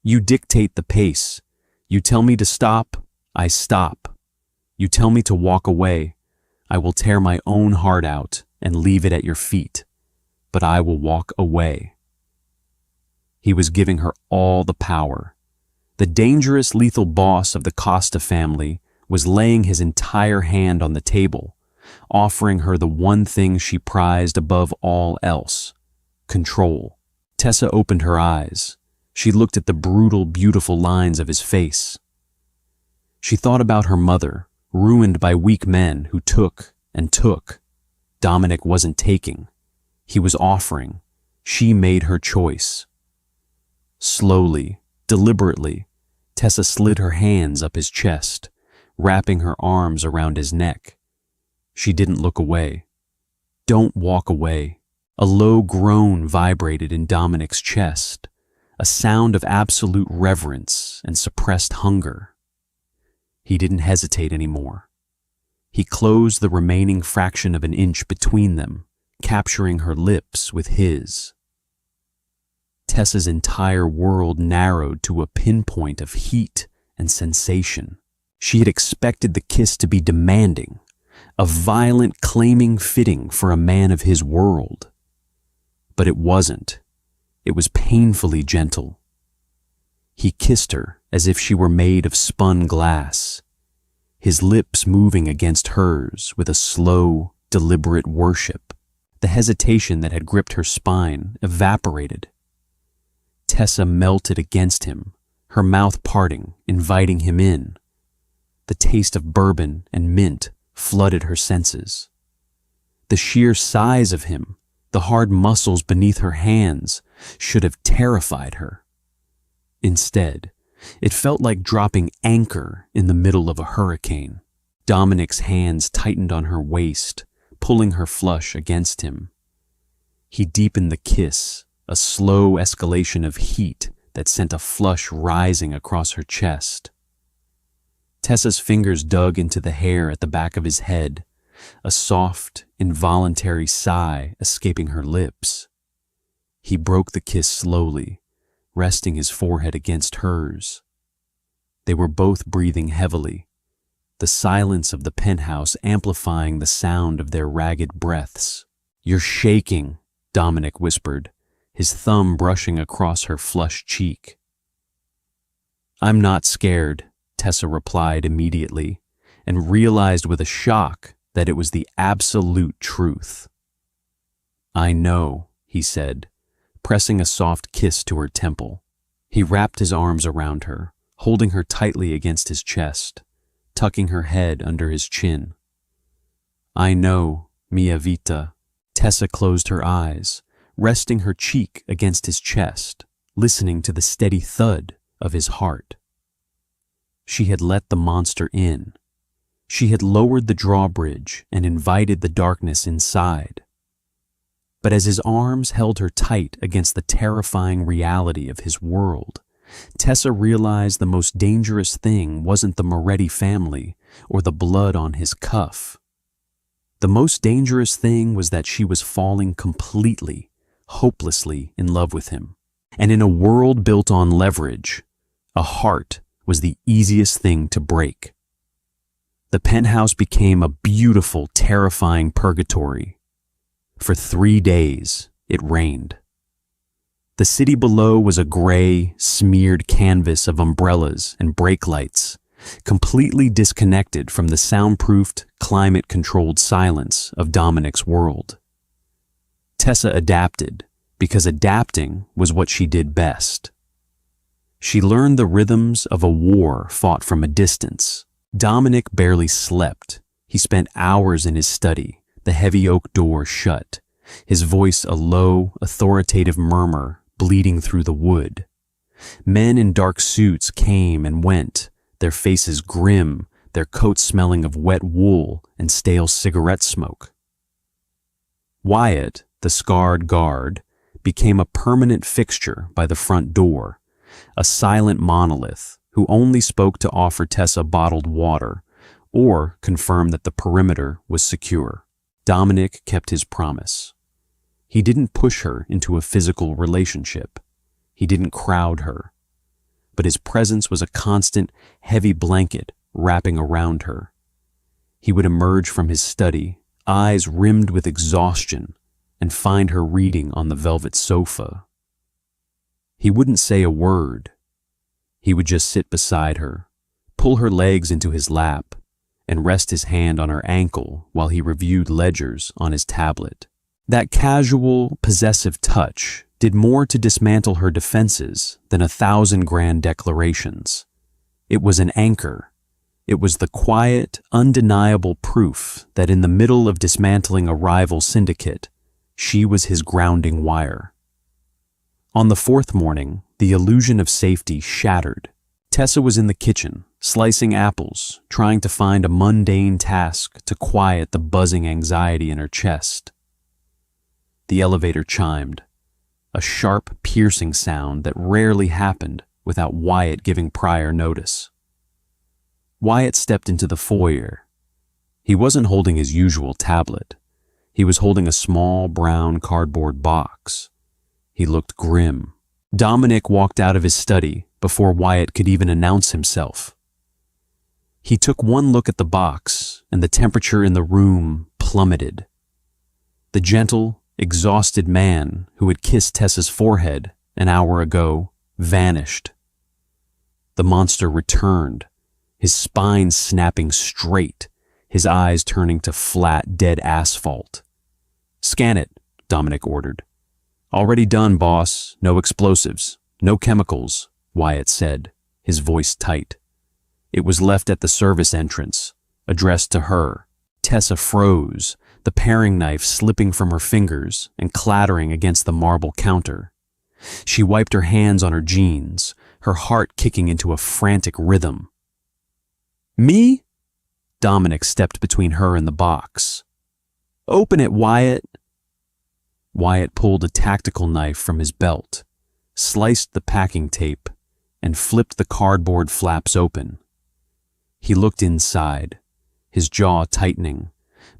You dictate the pace. You tell me to stop, I stop. You tell me to walk away, I will tear my own heart out and leave it at your feet, but I will walk away. He was giving her all the power. The dangerous, lethal boss of the Costa family was laying his entire hand on the table, offering her the one thing she prized above all else: control. Tessa opened her eyes. She looked at the brutal, beautiful lines of his face. She thought about her mother, ruined by weak men who took and took. Dominic wasn't taking. He was offering. She made her choice. Slowly, deliberately, Tessa slid her hands up his chest, wrapping her arms around his neck. She didn't look away. Don't walk away. A low groan vibrated in Dominic's chest, a sound of absolute reverence and suppressed hunger. He didn't hesitate anymore. He closed the remaining fraction of an inch between them, capturing her lips with his. Tessa's entire world narrowed to a pinpoint of heat and sensation. She had expected the kiss to be demanding, a violent, claiming fitting for a man of his world. But it wasn't. It was painfully gentle. He kissed her as if she were made of spun glass, his lips moving against hers with a slow, deliberate worship. The hesitation that had gripped her spine evaporated. Tessa melted against him, her mouth parting, inviting him in. The taste of bourbon and mint flooded her senses. The sheer size of him, the hard muscles beneath her hands, should have terrified her. Instead, it felt like dropping anchor in the middle of a hurricane. Dominic's hands tightened on her waist, pulling her flush against him. He deepened the kiss, a slow escalation of heat that sent a flush rising across her chest. Tessa's fingers dug into the hair at the back of his head, a soft, involuntary sigh escaping her lips. He broke the kiss slowly, resting his forehead against hers. They were both breathing heavily, the silence of the penthouse amplifying the sound of their ragged breaths. "You're shaking," Dominic whispered, his thumb brushing across her flushed cheek. "I'm not scared," Tessa replied immediately, and realized with a shock that it was the absolute truth. "I know," he said, pressing a soft kiss to her temple. He wrapped his arms around her, holding her tightly against his chest, tucking her head under his chin. "I know, mia vita." Tessa closed her eyes, resting her cheek against his chest, listening to the steady thud of his heart. She had let the monster in. She had lowered the drawbridge and invited the darkness inside. But as his arms held her tight against the terrifying reality of his world, Tessa realized the most dangerous thing wasn't the Moretti family or the blood on his cuff. The most dangerous thing was that she was falling completely, hopelessly in love with him. And in a world built on leverage, a heart was the easiest thing to break. The penthouse became a beautiful, terrifying purgatory. For 3 days, it rained. The city below was a gray, smeared canvas of umbrellas and brake lights, completely disconnected from the soundproofed, climate-controlled silence of Dominic's world. Tessa adapted, because adapting was what she did best. She learned the rhythms of a war fought from a distance. Dominic barely slept. He spent hours in his study, the heavy oak door shut, his voice a low, authoritative murmur bleeding through the wood. Men in dark suits came and went, their faces grim, their coats smelling of wet wool and stale cigarette smoke. Wyatt, the scarred guard, became a permanent fixture by the front door, a silent monolith who only spoke to offer Tessa bottled water or confirm that the perimeter was secure. Dominic kept his promise. He didn't push her into a physical relationship. He didn't crowd her. But his presence was a constant, heavy blanket wrapping around her. He would emerge from his study, eyes rimmed with exhaustion, and find her reading on the velvet sofa. He wouldn't say a word. He would just sit beside her, pull her legs into his lap, and rest his hand on her ankle while he reviewed ledgers on his tablet. That casual, possessive touch did more to dismantle her defenses than 1,000 grand declarations. It was an anchor. It was the quiet, undeniable proof that in the middle of dismantling a rival syndicate, she was his grounding wire. On the 4th morning, the illusion of safety shattered. Tessa was in the kitchen, slicing apples, trying to find a mundane task to quiet the buzzing anxiety in her chest. The elevator chimed, a sharp, piercing sound that rarely happened without Wyatt giving prior notice. Wyatt stepped into the foyer. He wasn't holding his usual tablet. He was holding a small brown cardboard box. He looked grim. Dominic walked out of his study before Wyatt could even announce himself. He took one look at the box, and the temperature in the room plummeted. The gentle, exhausted man who had kissed Tessa's forehead an hour ago vanished. The monster returned, his spine snapping straight, his eyes turning to flat, dead asphalt. "Scan it," Dominic ordered. "Already done, boss. No explosives. No chemicals," Wyatt said, his voice tight. It was left at the service entrance, addressed to her. Tessa froze, the paring knife slipping from her fingers and clattering against the marble counter. She wiped her hands on her jeans, her heart kicking into a frantic rhythm. "Me?" Dominic stepped between her and the box. "Open it, Wyatt." Wyatt pulled a tactical knife from his belt, sliced the packing tape, and flipped the cardboard flaps open. He looked inside, his jaw tightening,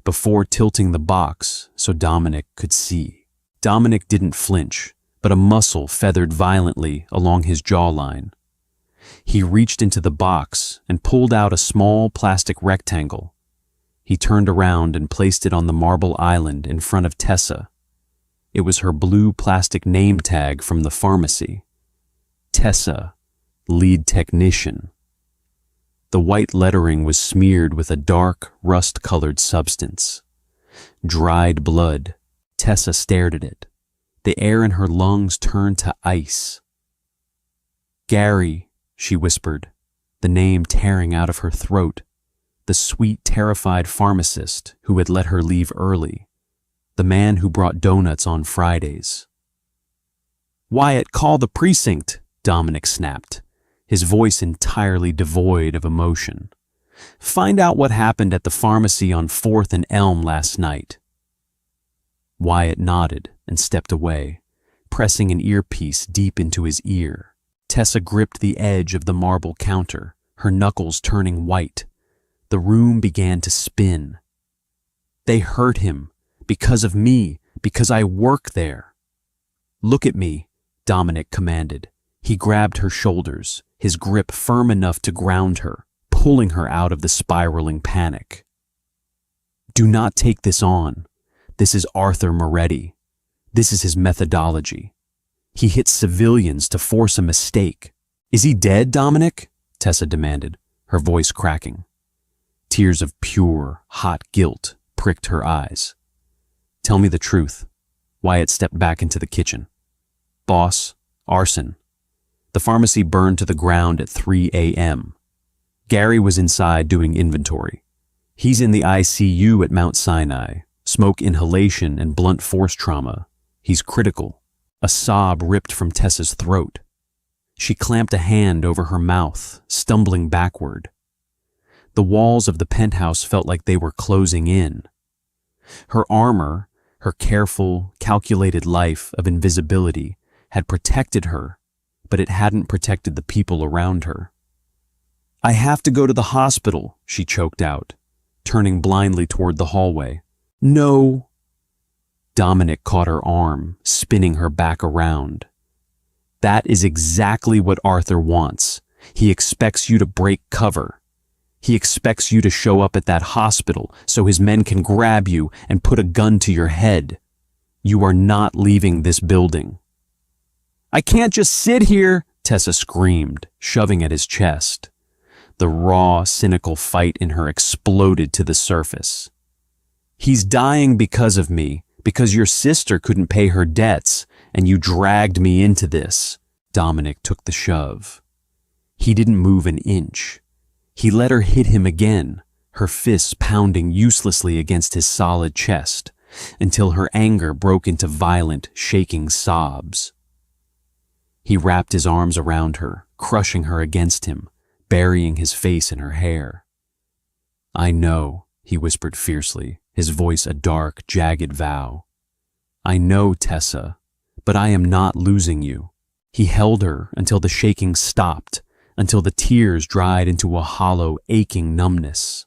before tilting the box so Dominic could see. Dominic didn't flinch, but a muscle feathered violently along his jawline. He reached into the box and pulled out a small plastic rectangle. He turned around and placed it on the marble island in front of Tessa. It was her blue plastic name tag from the pharmacy. Tessa, lead technician. The white lettering was smeared with a dark, rust-colored substance. Dried blood. Tessa stared at it. The air in her lungs turned to ice. "Gary," she whispered, the name tearing out of her throat. The sweet, terrified pharmacist who had let her leave early. The man who brought donuts on Fridays. "Wyatt, call the precinct," Dominic snapped, his voice entirely devoid of emotion. "Find out what happened at the pharmacy on 4th and Elm last night." Wyatt nodded and stepped away, pressing an earpiece deep into his ear. Tessa gripped the edge of the marble counter, her knuckles turning white. The room began to spin. "They hurt him, because of me, because I work there." "Look at me," Dominic commanded. He grabbed her shoulders, his grip firm enough to ground her, pulling her out of the spiraling panic. "Do not take this on. This is Arthur Moretti. This is his methodology. He hits civilians to force a mistake." "Is he dead, Dominic?" Tessa demanded, her voice cracking. Tears of pure, hot guilt pricked her eyes. "Tell me the truth." Wyatt stepped back into the kitchen. "Boss, arson. The pharmacy burned to the ground at 3 a.m. Gary was inside doing inventory. He's in the ICU at Mount Sinai. Smoke inhalation and blunt force trauma. He's critical." A sob ripped from Tessa's throat. She clamped a hand over her mouth, stumbling backward. The walls of the penthouse felt like they were closing in. Her armor, her careful, calculated life of invisibility, had protected her, but it hadn't protected the people around her. "I have to go to the hospital," she choked out, turning blindly toward the hallway. "No." Dominic caught her arm, spinning her back around. "That is exactly what Arthur wants. He expects you to break cover. He expects you to show up at that hospital so his men can grab you and put a gun to your head. You are not leaving this building." "I can't just sit here," Tessa screamed, shoving at his chest. The raw, cynical fight in her exploded to the surface. "He's dying because of me, because your sister couldn't pay her debts, and you dragged me into this." Dominic took the shove. He didn't move an inch. He let her hit him again, her fists pounding uselessly against his solid chest, until her anger broke into violent, shaking sobs. He wrapped his arms around her, crushing her against him, burying his face in her hair. "I know," he whispered fiercely, his voice a dark, jagged vow. "I know, Tessa, but I am not losing you." He held her until the shaking stopped, until the tears dried into a hollow, aching numbness.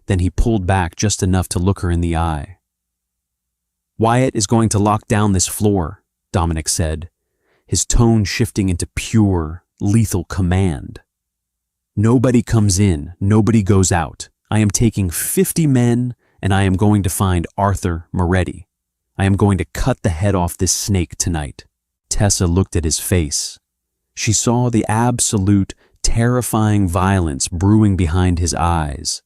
Then he pulled back just enough to look her in the eye. "Wyatt is going to lock down this floor," Dominic said, his tone shifting into pure, lethal command. "Nobody comes in, nobody goes out. I am taking 50 men, and I am going to find Arthur Moretti. I am going to cut the head off this snake tonight." Tessa looked at his face. She saw the absolute, terrifying violence brewing behind his eyes.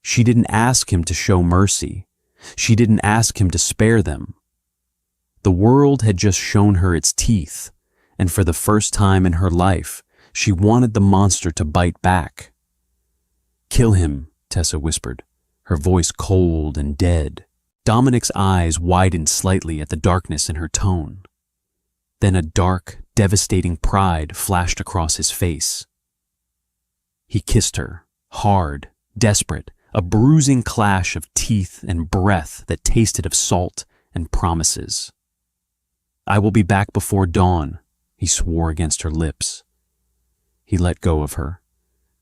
She didn't ask him to show mercy. She didn't ask him to spare them. The world had just shown her its teeth, and for the first time in her life, she wanted the monster to bite back. "Kill him," Tessa whispered, her voice cold and dead. Dominic's eyes widened slightly at the darkness in her tone. Then a dark, devastating pride flashed across his face. He kissed her, hard, desperate, a bruising clash of teeth and breath that tasted of salt and promises. "I will be back before dawn," he swore against her lips. He let go of her,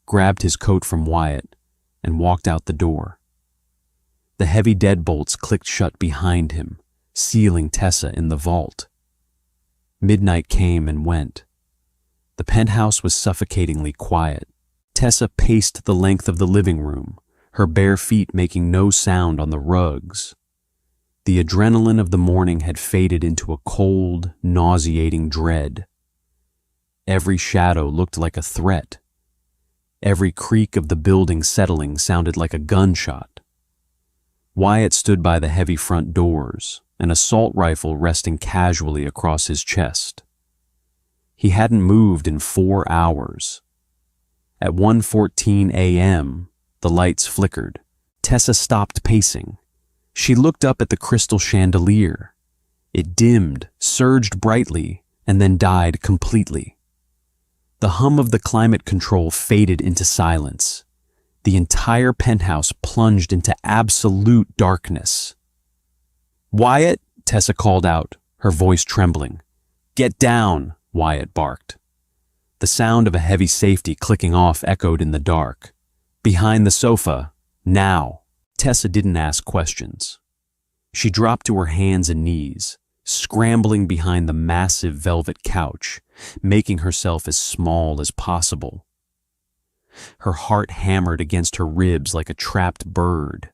grabbed his coat from Wyatt, and walked out the door. The heavy deadbolts clicked shut behind him, sealing Tessa in the vault. Midnight came and went. The penthouse was suffocatingly quiet. Tessa paced the length of the living room, her bare feet making no sound on the rugs. The adrenaline of the morning had faded into a cold, nauseating dread. Every shadow looked like a threat. Every creak of the building settling sounded like a gunshot. Wyatt stood by the heavy front doors, an assault rifle resting casually across his chest. He hadn't moved in 4 hours. At 1:14 a.m., the lights flickered. Tessa stopped pacing. She looked up at the crystal chandelier. It dimmed, surged brightly, and then died completely. The hum of the climate control faded into silence. The entire penthouse plunged into absolute darkness. "Wyatt," Tessa called out, her voice trembling. "Get down," Wyatt barked. The sound of a heavy safety clicking off echoed in the dark. "Behind the sofa, now." Tessa didn't ask questions. She dropped to her hands and knees, scrambling behind the massive velvet couch, making herself as small as possible. Her heart hammered against her ribs like a trapped bird.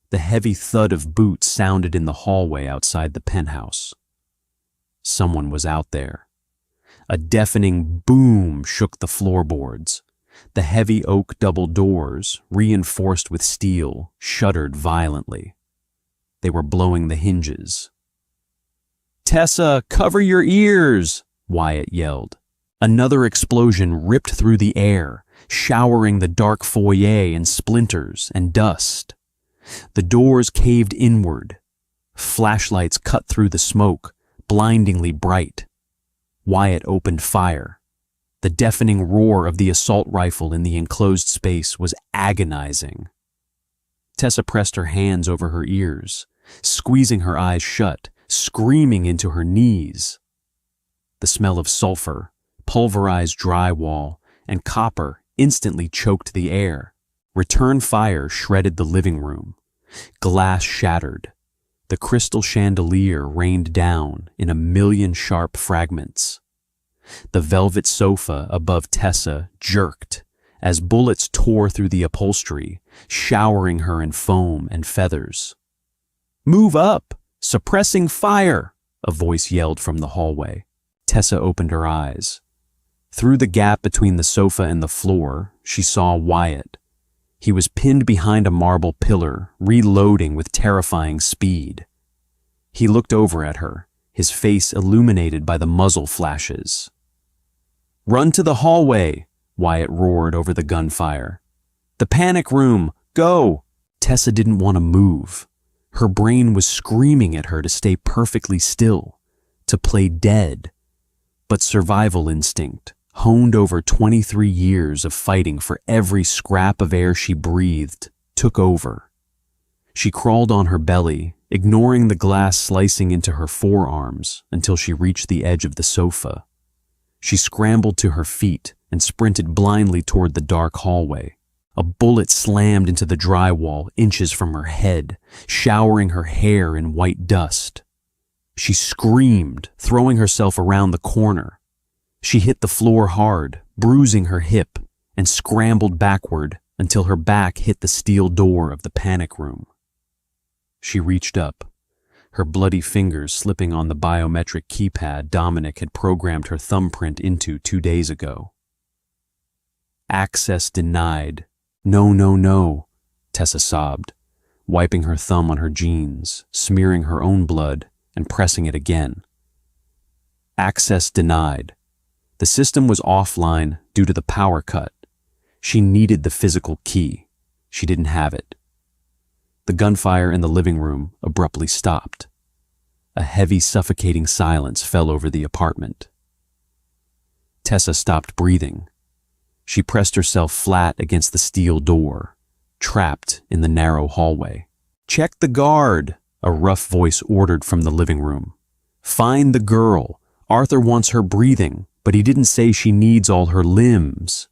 The heavy thud of boots sounded in the hallway outside the penthouse. Someone was out there. A deafening boom shook the floorboards. The heavy oak double doors, reinforced with steel, shuddered violently. They were blowing the hinges. "Tessa, cover your ears!" Wyatt yelled. Another explosion ripped through the air, showering the dark foyer in splinters and dust. The doors caved inward. Flashlights cut through the smoke, blindingly bright. Wyatt opened fire. The deafening roar of the assault rifle in the enclosed space was agonizing. Tessa pressed her hands over her ears, squeezing her eyes shut, screaming into her knees. The smell of sulfur, pulverized drywall, and copper instantly choked the air. Return fire shredded the living room. Glass shattered. The crystal chandelier rained down in a million sharp fragments. The velvet sofa above Tessa jerked as bullets tore through the upholstery, showering her in foam and feathers. "Move up! Suppressing fire!" a voice yelled from the hallway. Tessa opened her eyes. Through the gap between the sofa and the floor, she saw Wyatt. He was pinned behind a marble pillar, reloading with terrifying speed. He looked over at her, his face illuminated by the muzzle flashes. "Run to the hallway!" Wyatt roared over the gunfire. "The panic room! Go!" Tessa didn't want to move. Her brain was screaming at her to stay perfectly still, to play dead. But survival instinct, honed over 23 years of fighting for every scrap of air she breathed, took over. She crawled on her belly, ignoring the glass slicing into her forearms until she reached the edge of the sofa. She scrambled to her feet and sprinted blindly toward the dark hallway. A bullet slammed into the drywall inches from her head, showering her hair in white dust. She screamed, throwing herself around the corner. She hit the floor hard, bruising her hip, and scrambled backward until her back hit the steel door of the panic room. She reached up, her bloody fingers slipping on the biometric keypad Dominic had programmed her thumbprint into 2 days ago. Access denied. No, no, no, Tessa sobbed, wiping her thumb on her jeans, smearing her own blood, and pressing it again. Access denied. The system was offline due to the power cut. She needed the physical key. She didn't have it. The gunfire in the living room abruptly stopped. A heavy, suffocating silence fell over the apartment. Tessa stopped breathing. She pressed herself flat against the steel door, trapped in the narrow hallway. "Check the guard," a rough voice ordered from the living room. "Find the girl. Arthur wants her breathing, but he didn't say she needs all her limbs."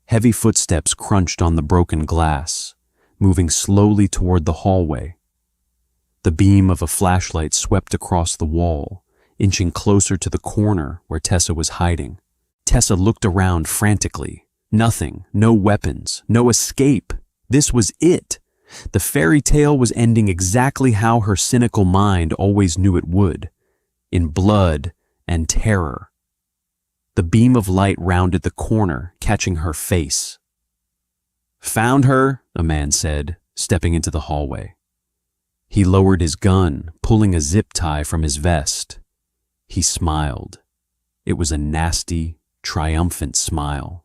Heavy footsteps crunched on the broken glass, moving slowly toward the hallway. The beam of a flashlight swept across the wall, inching closer to the corner where Tessa was hiding. Tessa looked around frantically. Nothing, no weapons, no escape. This was it. The fairy tale was ending exactly how her cynical mind always knew it would, in blood and terror. The beam of light rounded the corner, catching her face. "Found her," a man said, stepping into the hallway. He lowered his gun, pulling a zip tie from his vest. He smiled. It was a nasty, triumphant smile.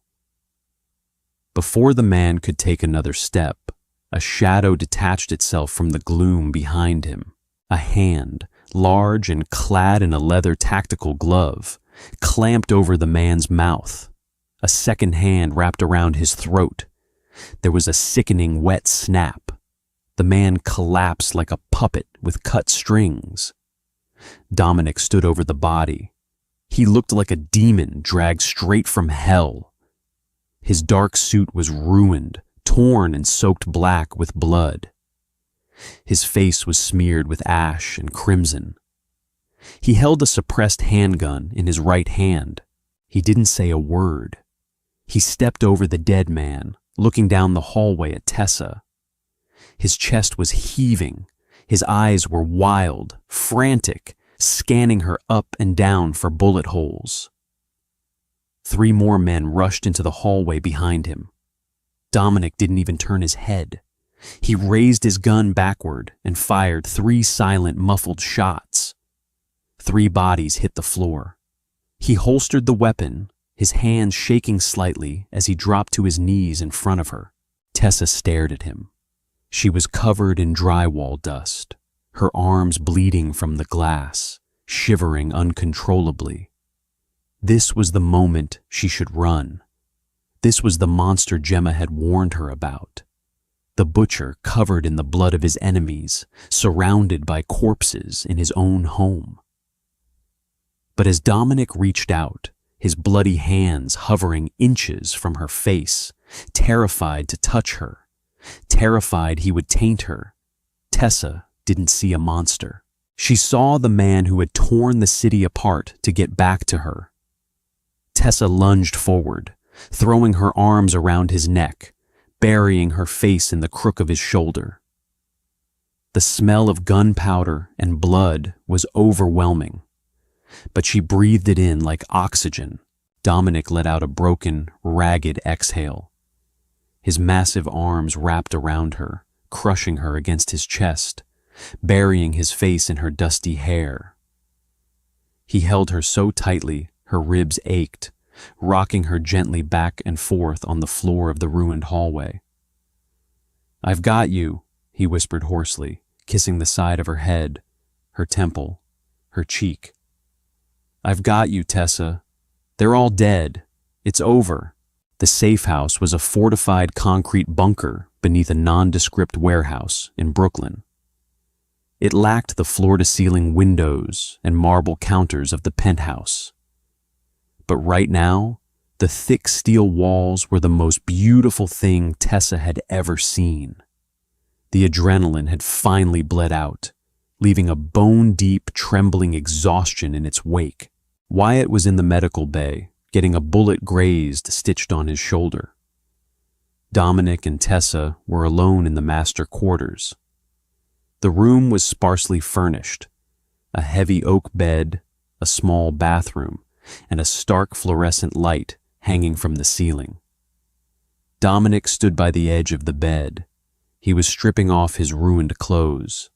Before the man could take another step, a shadow detached itself from the gloom behind him. A hand, large and clad in a leather tactical glove, clamped over the man's mouth. A second hand wrapped around his throat. There was a sickening wet snap. The man collapsed like a puppet with cut strings. Dominic stood over the body. He looked like a demon dragged straight from hell. His dark suit was ruined, torn and soaked black with blood. His face was smeared with ash and crimson. He held a suppressed handgun in his right hand. He didn't say a word. He stepped over the dead man, looking down the hallway at Tessa. His chest was heaving. His eyes were wild, frantic, scanning her up and down for bullet holes. 3 more men rushed into the hallway behind him. Dominic didn't even turn his head. He raised his gun backward and fired 3 silent, muffled shots. 3 bodies hit the floor. He holstered the weapon, his hands shaking slightly as he dropped to his knees in front of her. Tessa stared at him. She was covered in drywall dust, her arms bleeding from the glass, shivering uncontrollably. This was the moment she should run. This was the monster Gemma had warned her about. The butcher covered in the blood of his enemies, surrounded by corpses in his own home. But as Dominic reached out, his bloody hands hovering inches from her face, terrified to touch her, terrified he would taint her, Tessa didn't see a monster. She saw the man who had torn the city apart to get back to her. Tessa lunged forward, throwing her arms around his neck, burying her face in the crook of his shoulder. The smell of gunpowder and blood was overwhelming, but she breathed it in like oxygen. Dominic let out a broken, ragged exhale. His massive arms wrapped around her, crushing her against his chest, burying his face in her dusty hair. He held her so tightly her ribs ached, rocking her gently back and forth on the floor of the ruined hallway. "I've got you," he whispered hoarsely, kissing the side of her head, her temple, her cheek. "I've got you, Tessa. They're all dead. It's over." The safe house was a fortified concrete bunker beneath a nondescript warehouse in Brooklyn. It lacked the floor-to-ceiling windows and marble counters of the penthouse. But right now, the thick steel walls were the most beautiful thing Tessa had ever seen. The adrenaline had finally bled out, leaving a bone-deep, trembling exhaustion in its wake. Wyatt was in the medical bay, getting a bullet grazed stitched on his shoulder. Dominic and Tessa were alone in the master quarters. The room was sparsely furnished, a heavy oak bed, a small bathroom, and a stark fluorescent light hanging from the ceiling. Dominic stood by the edge of the bed. He was stripping off his ruined clothes.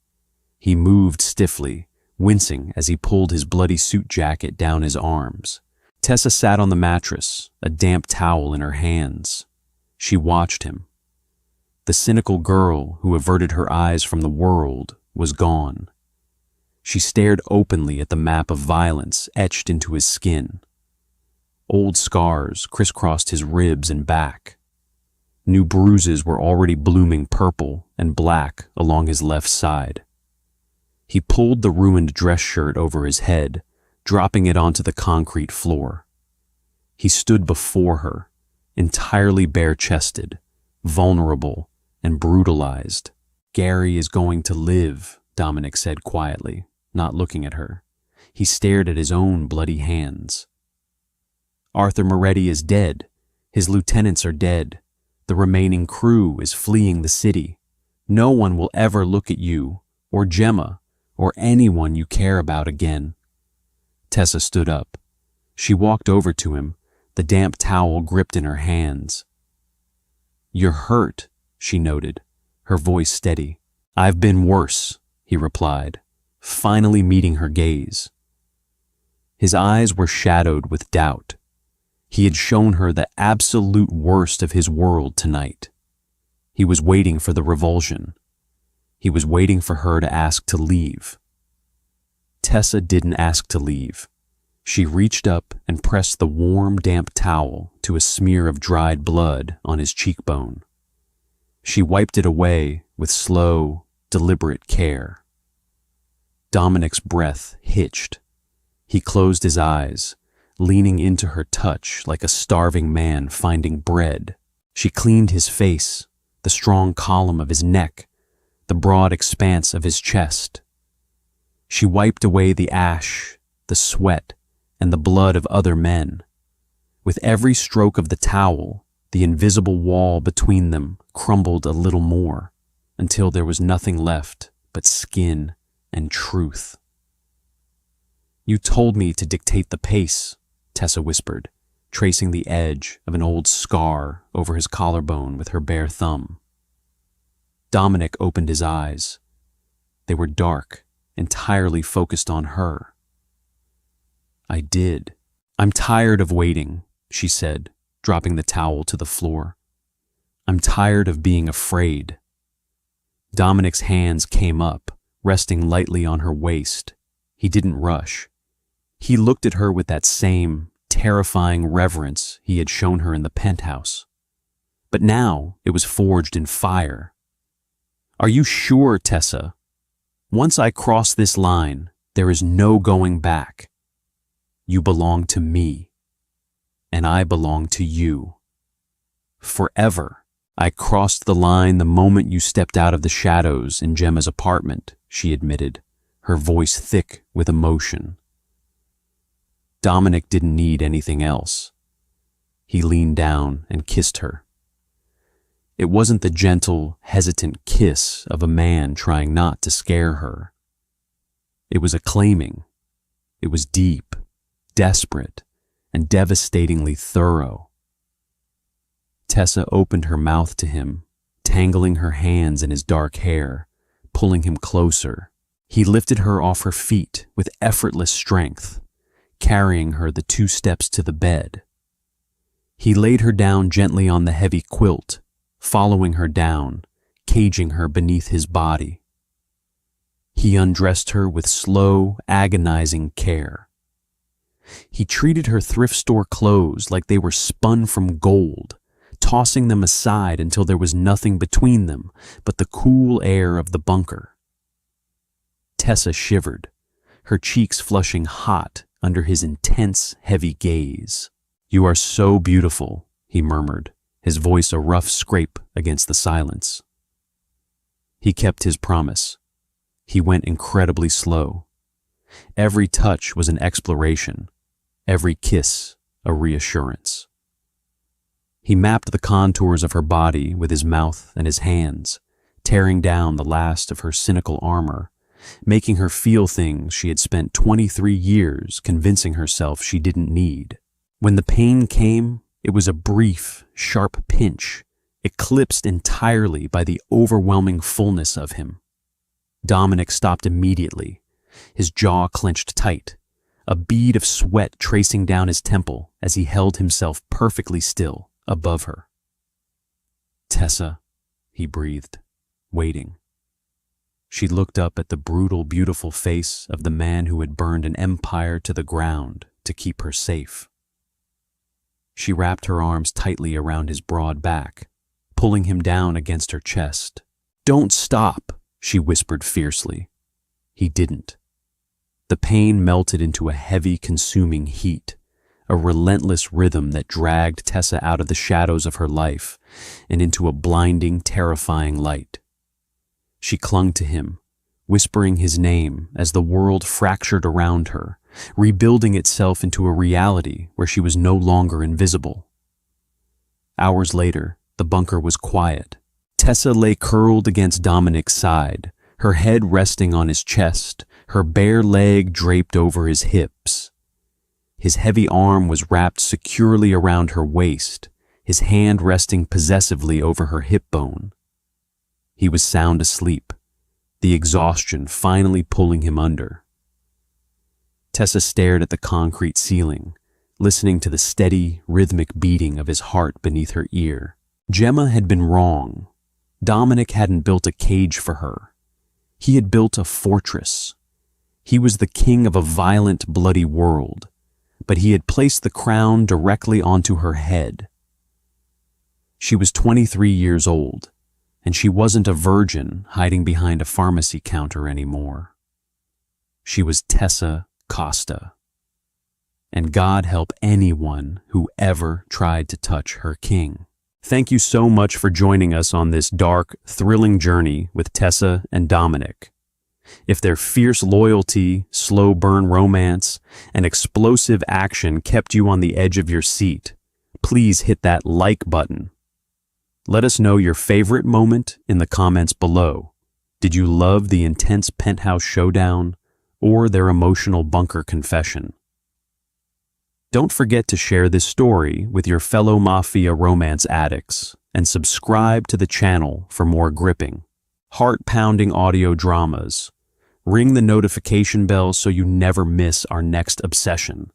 He moved stiffly, wincing as he pulled his bloody suit jacket down his arms. Tessa sat on the mattress, a damp towel in her hands. She watched him. The cynical girl who averted her eyes from the world was gone. She stared openly at the map of violence etched into his skin. Old scars crisscrossed his ribs and back. New bruises were already blooming purple and black along his left side. He pulled the ruined dress shirt over his head, dropping it onto the concrete floor. He stood before her, entirely bare-chested, vulnerable, and brutalized. "Gary is going to live," Dominic said quietly, not looking at her. He stared at his own bloody hands. "Arthur Moretti is dead. His lieutenants are dead. The remaining crew is fleeing the city. No one will ever look at you, or Gemma, or anyone you care about again." Tessa stood up. She walked over to him, the damp towel gripped in her hands. "You're hurt," she noted, her voice steady. "I've been worse," he replied, finally meeting her gaze. His eyes were shadowed with doubt. He had shown her the absolute worst of his world tonight. He was waiting for the revulsion. He was waiting for her to ask to leave. Tessa didn't ask to leave. She reached up and pressed the warm, damp towel to a smear of dried blood on his cheekbone. She wiped it away with slow, deliberate care. Dominic's breath hitched. He closed his eyes, leaning into her touch like a starving man finding bread. She cleaned his face, the strong column of his neck, the broad expanse of his chest. She wiped away the ash, the sweat, and the blood of other men. With every stroke of the towel, the invisible wall between them crumbled a little more, until there was nothing left but skin and truth. "You told me to dictate the pace," Tessa whispered, tracing the edge of an old scar over his collarbone with her bare thumb. Dominic opened his eyes. They were dark, entirely focused on her. "I did. I'm tired of waiting," she said, dropping the towel to the floor. "I'm tired of being afraid." Dominic's hands came up, resting lightly on her waist. He didn't rush. He looked at her with that same terrifying reverence he had shown her in the penthouse. But now it was forged in fire. "Are you sure, Tessa? Once I cross this line, there is no going back. You belong to me, and I belong to you. Forever." "I crossed the line the moment you stepped out of the shadows in Gemma's apartment," she admitted, her voice thick with emotion. Dominic didn't need anything else. He leaned down and kissed her. It wasn't the gentle, hesitant kiss of a man trying not to scare her. It was a claiming. It was deep, desperate, and devastatingly thorough. Tessa opened her mouth to him, tangling her hands in his dark hair, pulling him closer. He lifted her off her feet with effortless strength, carrying her the 2 steps to the bed. He laid her down gently on the heavy quilt, following her down, caging her beneath his body. He undressed her with slow, agonizing care. He treated her thrift store clothes like they were spun from gold, tossing them aside until there was nothing between them but the cool air of the bunker. Tessa shivered, her cheeks flushing hot under his intense, heavy gaze. "You are so beautiful," he murmured, his voice a rough scrape against the silence. He kept his promise. He went incredibly slow. Every touch was an exploration, every kiss a reassurance. He mapped the contours of her body with his mouth and his hands, tearing down the last of her cynical armor, making her feel things she had spent 23 years convincing herself she didn't need. When the pain came, it was a brief, sharp pinch, eclipsed entirely by the overwhelming fullness of him. Dominic stopped immediately, his jaw clenched tight, a bead of sweat tracing down his temple as he held himself perfectly still above her. "Tessa," he breathed, waiting. She looked up at the brutal, beautiful face of the man who had burned an empire to the ground to keep her safe. She wrapped her arms tightly around his broad back, pulling him down against her chest. "Don't stop," she whispered fiercely. He didn't. The pain melted into a heavy, consuming heat, a relentless rhythm that dragged Tessa out of the shadows of her life and into a blinding, terrifying light. She clung to him, whispering his name as the world fractured around her, rebuilding itself into a reality where she was no longer invisible. Hours later, the bunker was quiet. Tessa lay curled against Dominic's side, her head resting on his chest, her bare leg draped over his hips. His heavy arm was wrapped securely around her waist, his hand resting possessively over her hip bone. He was sound asleep, the exhaustion finally pulling him under. Tessa stared at the concrete ceiling, listening to the steady, rhythmic beating of his heart beneath her ear. Gemma had been wrong. Dominic hadn't built a cage for her. He had built a fortress. He was the king of a violent, bloody world, but he had placed the crown directly onto her head. She was 23 years old, and she wasn't a virgin hiding behind a pharmacy counter anymore. She was Tessa Costa. And God help anyone who ever tried to touch her king. Thank you so much for joining us on this dark, thrilling journey with Tessa and Dominic. If their fierce loyalty, slow burn romance, and explosive action kept you on the edge of your seat, please hit that like button. Let us know your favorite moment in the comments below. Did you love the intense penthouse showdown or their emotional bunker confession? Don't forget to share this story with your fellow Mafia romance addicts and subscribe to the channel for more gripping, heart-pounding audio dramas. Ring the notification bell so you never miss our next obsession.